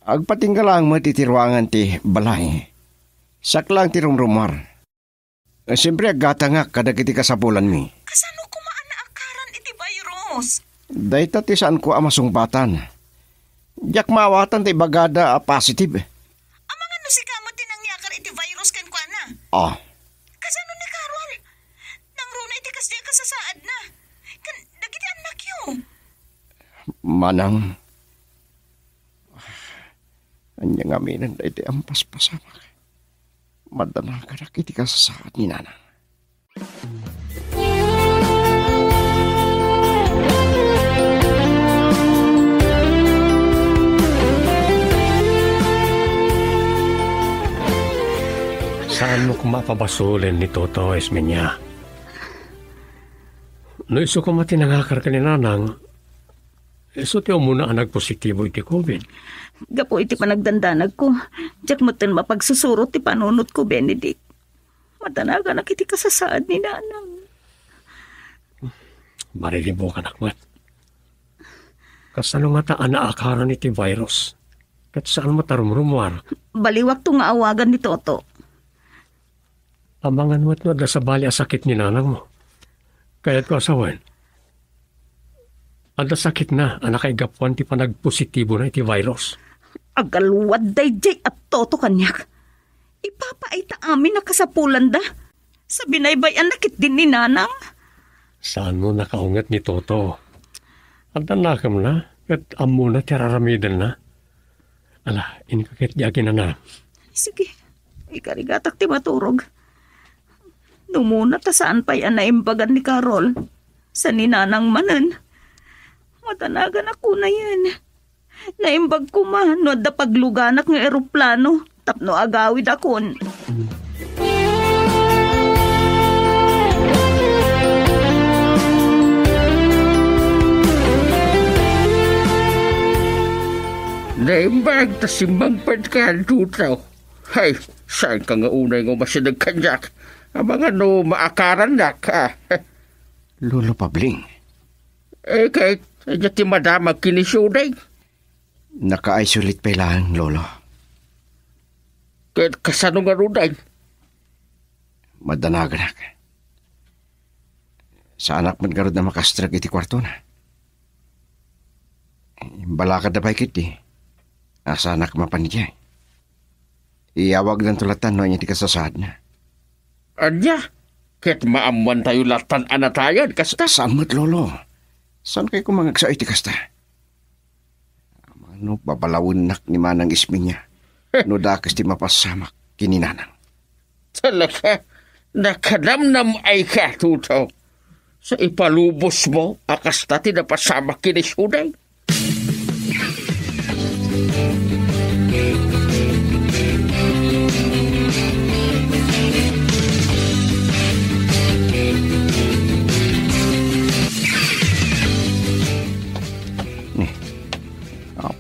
Agpatinggalang mo ti tirwangan ti balay. Saklang ti rumrumar. Siyempre agata nga kadagiti kasapulan mi. Kasano kumaan na akaran iti virus? Dayta ti saan ko amasungbatan. Diyak mawatan ti bagada a positive. Amang ano si Kamot tinangyakar iti virus ken kwa na? Oh. Kasano ni Carol? Nang runa iti kasya kasasaad na. Kan dagiti anak yu. Manang. Anya nga minan da iti ampas pasamak. Madana ka na kiti kasasaad ni nanang. Saan mo kumapabasulin ni Toto, Esmenya? No iso ko matinangakar ka ni nanang, iso tiyo muna ang nagpositibo iti COVID. Gapo iti panagdandanag ko. Diyak moten mapagsusurot ti panunot ko, Benedict. Matanaga na kiti kasasaad ni nanang. Marilibo ka nakmat. Kasano nga taan na akaran iti virus? Kat saan mo tarumrumwar? Baliwak to nga awagan ni Toto. Amangan mo't no, sa bali asakit ni nanang mo. Kaya't ko asawan. Ada sakit na, anak ay gapuan ti panagpositibo na iti virus. Agaluwad day jay at Toto kanyak. Ipapaita amin na kasapulan da. Sa binaybayan nakit din ni nanang. Saan mo nakaungat ni Toto? Ada nakam na, kat amo na tiraramidan na. Ala, inikakit diagin na na. Sige, ikarigatak ti maturog. Numuna ta saan pa yan naimbagan ni Carol. Sa ninanang manan. Matanagan ako na yan. Naimbag ko man, no da pagluganak ng eroplano. Tapno agawid akon. Naimbag ta simbang padkan tutaw. Hay, saan ka nga unay nga masinag kanyak? Ang mga no maakaran na ka. Lolo Pabling. Kahit ti madama kinisyuday. Naka-isolate pa lang, Lolo. Kahit kasano nga ruday. Madanagan ka. Sa anak man garod na makastrag iti kwarto na. Balakad na pa ikit Asa anak mapanigay. Iyawag ng tulatan no niya ti kasasad na. Anya? Kahit maamuan tayo latan anatayan, kasta. Samot, Lolo. Saan kayo kumangagsa iti kasta? Ano, babalawunak ni manang ismi niya. No dakas ti mapasamak kininanang. Talaga, nakadamnam ay ka, tutaw. Sa ipalubos mo, akasta ti napasamak kinisyuday.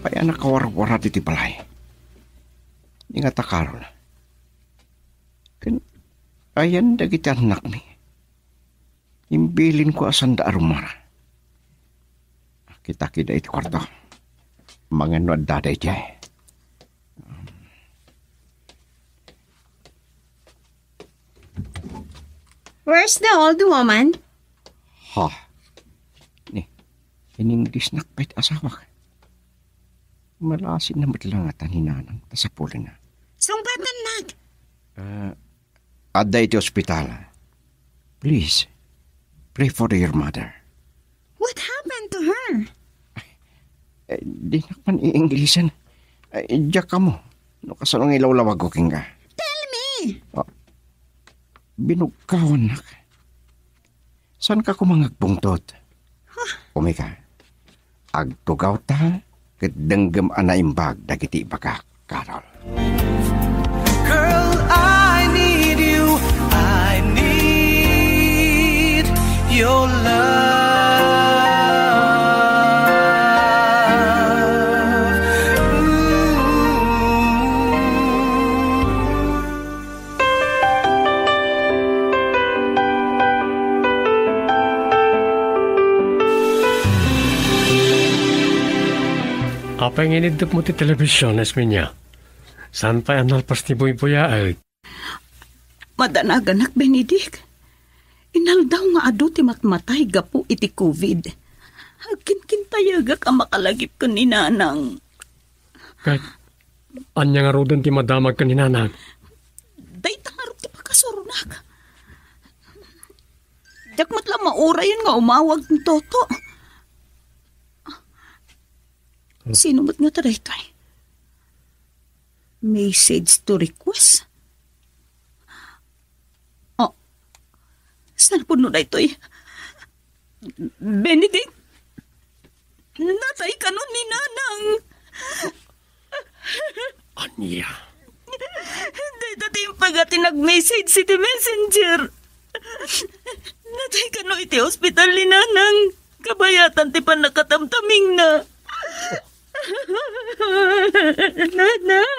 Kaya nakawar-warat iti balay. Nga ta Carol. Ayan dagiti anak mi. Imbilin ko asan da arumara. Kita-kita iti kwarto. Mga nuad daday jay. Where's the old woman? Ha. Ni, ining disnakpait asawa ka. Malasin na matlang at aninanang tasapulan na. Sungbatan nag. Adda iti ospital. Please, pray for your mother. What happened to her? Di nakpan i-Inglesan. Diyak ka mo. No kasanong ilaw-lawag ko king ka. Tell me! Binugkawan nak. Saan ka kumangagbungtot? Umika, agtugaw ta, ket denggem ana imbag dagiti baka, Carol. Girl, I need you. I need your love. Apa yang inidip mo ti telebisyon, Esminya? Saan pa ang nalpas ni Buy-Buya ay? Madanaganak, Benedict. Inaldaw nga ado ti matmatay gapu iti COVID. Agkin-kintayagak ang makalagip ka ni Nanang. Kahit anya nga rodon ti madamag ka ni Nanang. Day tangarot ti pagkasurunak. Dakmat lang maurayon nga umawag ni Toto. Sino mo't nga taray ito? Message to request? Oh, saan po nun na ito? Benedict, natay ka nun ni Nanang. Anya? Day dati yung pagati nag-message si the messenger. Natay ka nun iti hospital ni Nanang. Kabayatan ti pa nakatamtaming na. Nanang,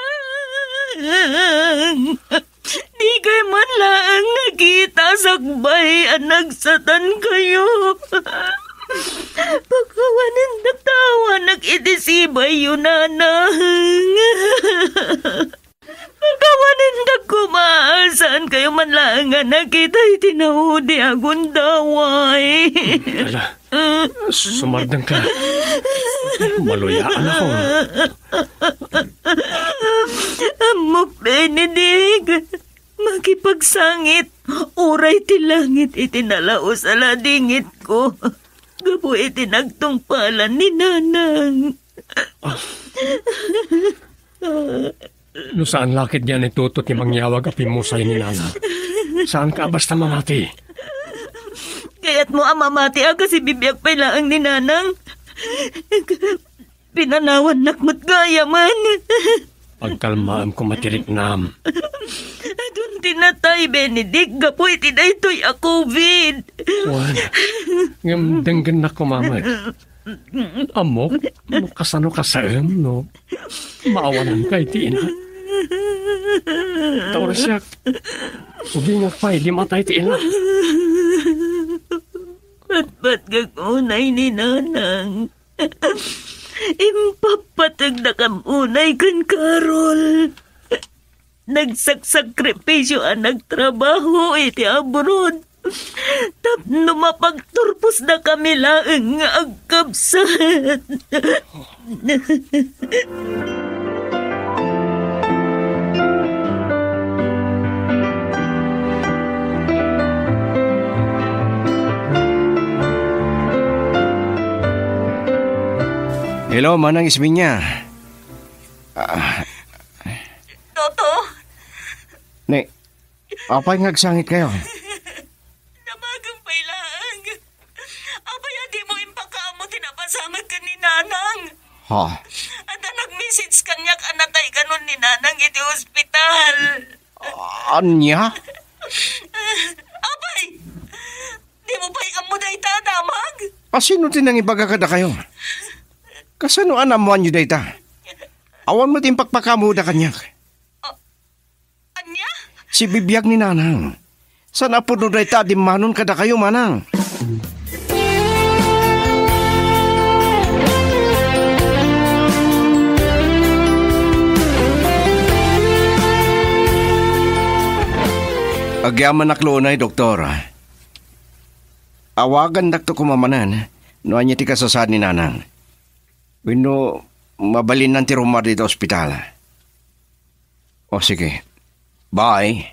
di kayo man lang nakita sakbay ang nagsatan kayo. Pagkawanin nagtawa nag-itisibay yun, Nanang. Pagkawanin nagkumaasan kayo man lang nga nakita itinahudi agon daway. Ala, sumardang ka. Maluyaan ako. Amok, Benedict. Makipagsangit. Uray ti langit itinalao sa ladingit ko. Gapo itinagtungpalan ni Nanang. No saan lakit niya ni Tuto ti mangyawag api mo sa'yo ni Nanang? Saan ka basta mamati? Kaya't mo ang mamati aga si bibiyag pailaang ni Nanang. Pinanawan nakmat gaya man. Pagkalmaan ko matirik nam. Doon tinatay, Benedict. Gapoy tinaytoy a COVID. Juan, ngam denggan na ko mamay. Amok, no kasano kasaem, no? Maawanan ka iti ina. Tawra siya, ubingak pa, di matay iti ina. Ba't gagunay ni Nanang? Impapatag na kamunay kan Carol. Nagsakripisyo ang nagtrabaho iti abroad. Tapno mapagturpos na kami lang nga agkabsat. Hello, Manang Isminya. Toto? Ne, apay ngagsangit kayo? Namagang pailang. Abaya di mo impakaamo tinapasamag ka ni Nanang. Ha? At nag-message kanyak anatay kanon ni Nanang iti hospital. Anya? Abay! Di mo pa'y amuday tadamag? Sino tinang ibagakada kayo? Kasano anamuan nyo dayta? Awan mo timpakpakamuda kanyak. Anya? Si bibiyag ni Nanang. Sana po no dayta di manon kada kayo, Manang. Agyaman naklunay, Doktor. Awagan dakto kumamanan. No anya ti kasasad ni Nanang. Wino, mabalin ng tirumar dito ospital. O sige. Bye.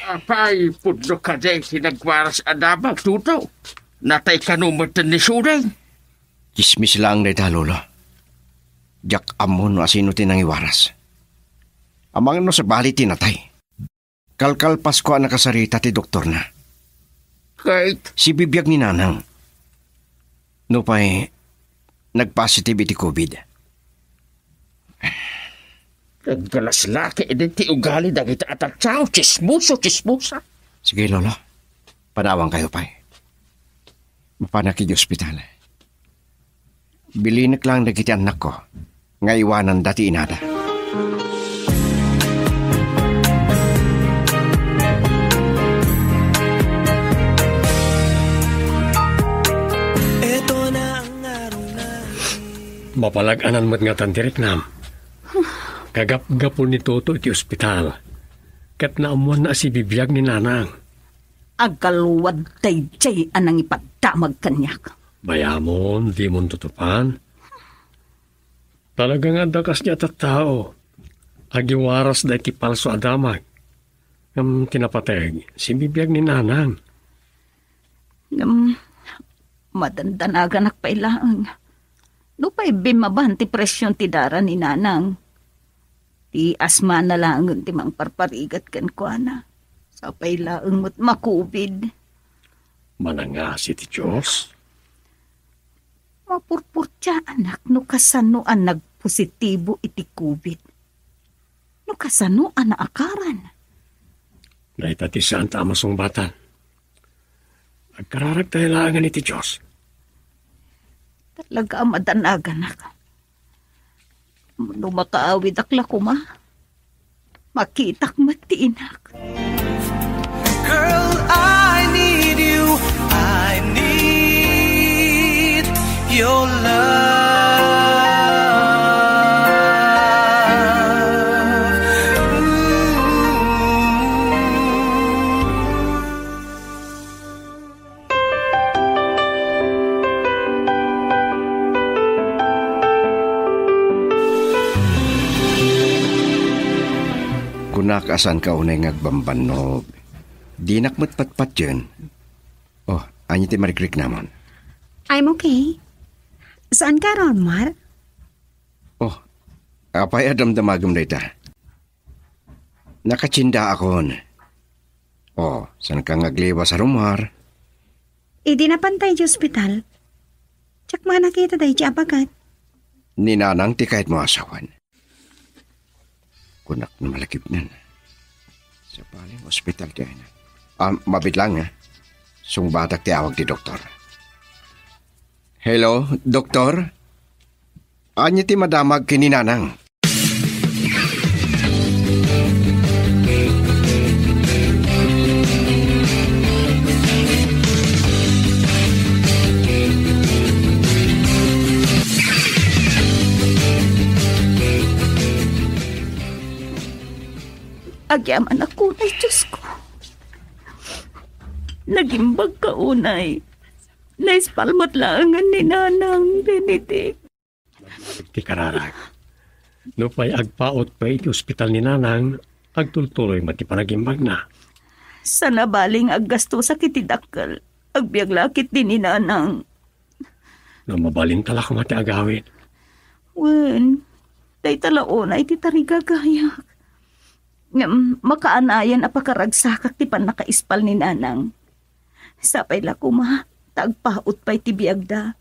Apay, pudno ka din sinagwaras adabag, Tuto. Natay ka numatan ni Suday. Chismis lang dito, Lolo. Jak amon asino tinang iwaras. Amang no sa bali tinatay. Kalkalpas ko ang nakasarita ti doktor na. Kahit Si bibiyag ni nanang. No pa'y nag-positive iti COVID. naggalas laki din ti ugali dagiti atatsaw, chismusa. Sige, Lolo. Panawang kayo pa'y. Mapanaki di ospital. Bilinak lang dagiti anak ko. Nga iwanan dati inada. Mapalag-anan mo't nga tantirik nam. Kagap-gapon ni Toto iti ospital. Kat naamuan na si bibiyag ni nanang. Agaluwad tay jay anang ipadamag kanyak. Bayamon, di mon tutupan. Talagang adakas niya tattao. Agiwaras da iti palso adamag. Ngam tinapateg, si bibiyag ni nanang. Madandanagan akpailaang. Lupay bimaban ti presyon ti dara ni nanang. Ti asma na lang ti mang parparigat kan kwa na. Sa pailaang mo't makubid. Manangasi ti Diyos. Mapurpurtya anak no kasano ang nagpositibo iti kubid. No kasano ang naakaran. Naita ti saan tamasong batan. Agkararag tayo langan iti Diyos. Talaga madanagan ako. Mano makaawid akla ko ma. Makitak matiinak. Girl, I need you. I need your love. Kunakasan ka unay ngagbambanog. Di nakmatpatpat yun. Oh, anyo ti marikrik naman. I'm okay. Saan ka ron, Mar? Oh, apay adamdamagam na ita. Nakatsinda akon. Oh, saan ka ngagliwa sa rumar? Idi na pantay di ospital. Tsak mga nakita tayo di abagat. Ninanang ti kahit mo asawan. Kunak na malakip nan. Sa paling hospital di ay na. Mabit lang ha. Sungbatak ti awag ti doktor. Hello, doktor? Anya ti madamag kininanang? Agyaman ako na, Diyos ko. Nagimbag ka unay. Naispalmat langan ni Nanang Benedict. Ti kararag. No pa'y agpaot pa iti ospital ni nanang, agtultuloy matipanag-imbag na. Sa nabaling aggasto sa kitidakkel, agbiaglakit din ni Nanang. No mabalin tala ko mati agawin. Wen, day talaon ay titarigagayak. Makaanayan apakaragsakak ti pan nakaispal ni Nanang. Sapay la kuma, tagpaot pa'y ti biagda.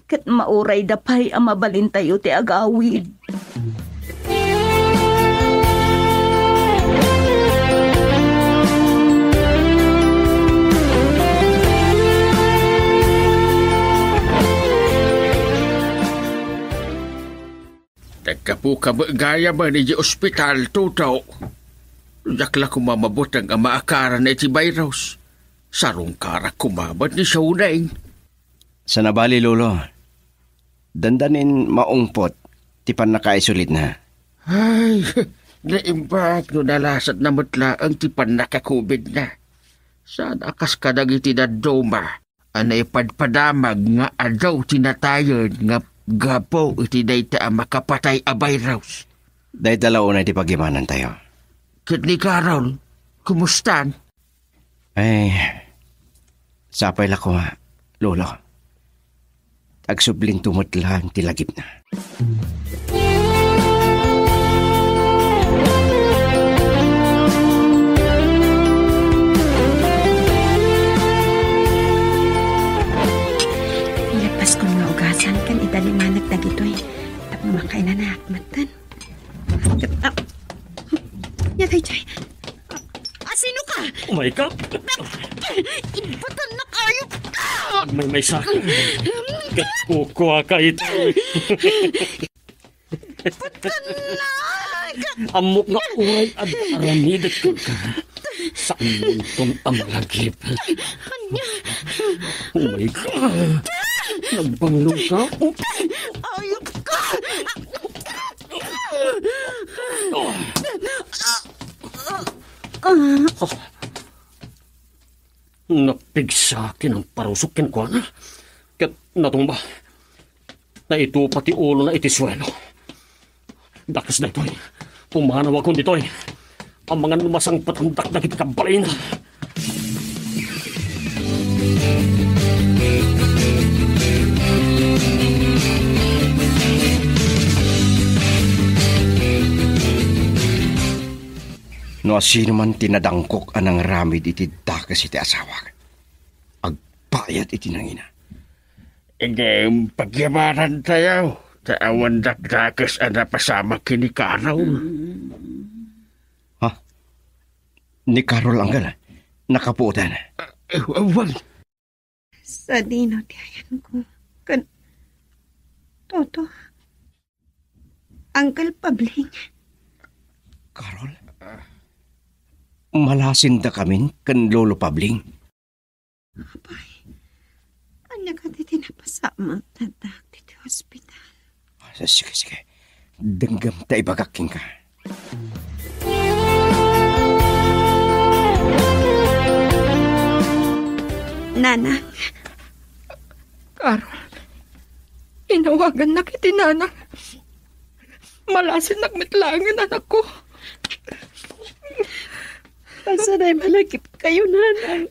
Kat mauray da pa'y ang mabalin tayo ti agawid. Tagkapu ka ba gaya ba ni di ospital, Toto? Yakla kumamabot ang amaakaran na iti virus. Sarong karak kumabot ni Saunay. Sa nabali, Lolo. Dandanin maungpot, tipan nakaisulit na. Ay, naimbag no nalasat na mutla ang tipan naka-COVID na. Sana akas ka iti na doma. Anay padpadamag nga adaw tinatayon nga gapo iti dayta ang makapatay a virus. Dahil dalaon ay ti pagimanan tayo. Kit ni Carol, kumustan? Ay, sapay la ko ha, Lolo. Tagsubling tumot lang tilagip na. idalimanag na gito'y. Tapos makain na nakmatan. Yatay, Chay. Sino ka? Oh my God! Ibatan na kayo ka! May sakit. Kukuha ka ito. Ibatan na! Amok nga uray at aramidat ka. Saan mo itong amalagip? Oh my God! Nagbanglo ka? Ayok ka! Napigsakin ang parusukin ko na. Kat natumba. Na ito pati ulo na itiswelo. Dakas na ito'y. Pumanaw ako dito'y. Ang mga numasang patandak na kitikabalin. No sino man tinadangkok anang ramid iti dakas iti asawa. Agpayat iti nangina. Ige, pagyabaran tayo. Taawan dakdakas ana pasama kini Carol. Ha? Ni Carol anggal? Nakapuotan? Ewan. Sa dino ti ayan ko. Toto. Uncle Pabling. Carol? Malasin da kamin kan Lolo Pabling. Apay, anya ka di tinapasama tadak dito hospital. Sige. Denggam ta ibagaking ka. Nanang. Carol, inawagan na kiti nanang. Malasin nagmitlangan anak ko. Pasaray malagip kayo, nanang.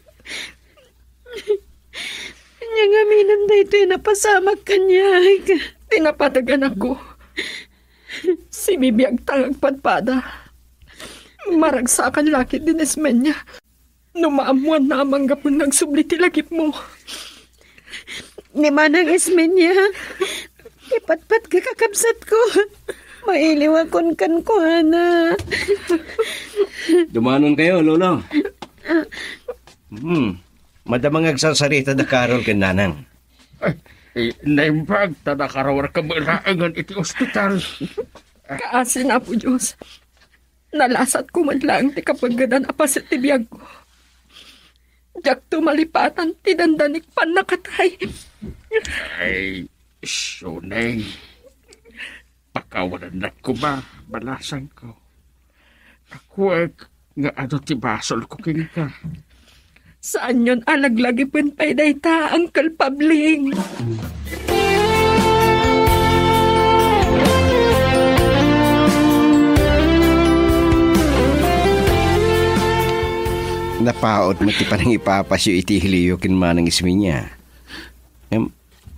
Kanyang aminan da ito'y napasamag kanya. Tinapatagan ako. Si Bibi ang tangang padpada. Maragsakan laki din esmen niya. Numaamuan na amanggap mo nagsubli tilagip mo. Ni manang esmen niya. Ipatpat ka kakabsat ko. Mailiwakon kan ko, Hana. Dumanon kayo, Lolo. Madamang agsasarita da Carol ken nanang. Naimbag, tanakarawar ka malaangan iti ospital. Kaasin na po, Diyos. Nalasat ko man lang ti kapagadan apasit ti biyag ko. Diyak tumalipatan ti dandanik pan nakatay. Ay, Sonay. Pakawalan na ko ba? Balasan ko. Ako nga ano ti basol ko king ka. Saan yun alaglagi pay dayta, Uncle Pabling? Napaot mo ti panang ipapasyo iti hiliyo kin manang ismi niya.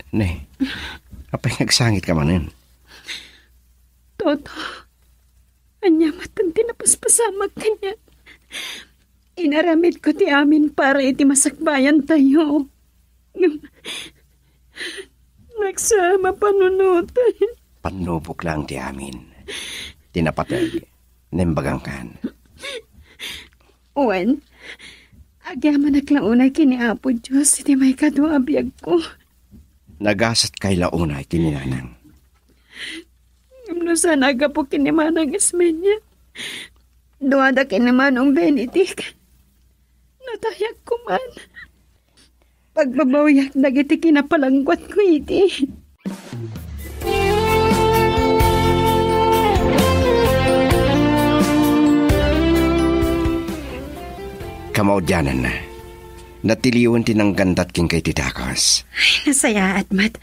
Ne, apay nagsangit ka manin? Toto, anya matan tinapaspasamag kanya. Inaramid ko ti amin para iti masakbayan tayo. Nagsama panunutan. Panubok lang ti amin. Tinapatag, nembagang kan. Uwan, agyaman naglaunay kini Apo Diyos, iti may kadwa abiyag ko. Nagasat kay launay kininanang. No sana aga po kinimanang ismenya. Duwada kinimanong Benedict. Natayak ko man. Pagbabawiyak nagiti kinapalangkwat ko iti. Kamaudyanan na. Natiliwan tinanggandat king kay titakas. Ay, nasaya at mat.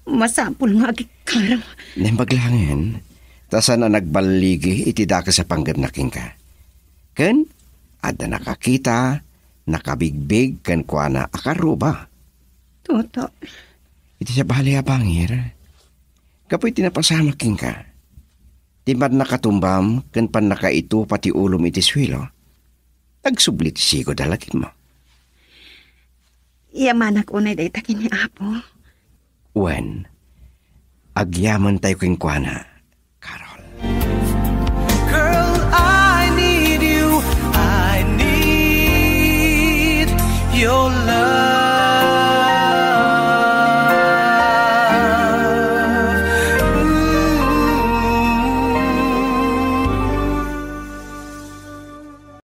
Masapul nga agikaraw. Nembaglangan, tasan na nagbaligi itidaka sa panggap na king ka. Ken, ada nakakita, nakabigbig, ken kuana akaruba. Toto. Iti sa bali abangir. Kapoy tinapasama king ka. Timad nakatumbam, ken pan nakaito pati ulom iti swilo. Tagsublit sigo dalagit mo. Yamanak unay day takin ni Apo. Wen, agyaman tayo keng kuana.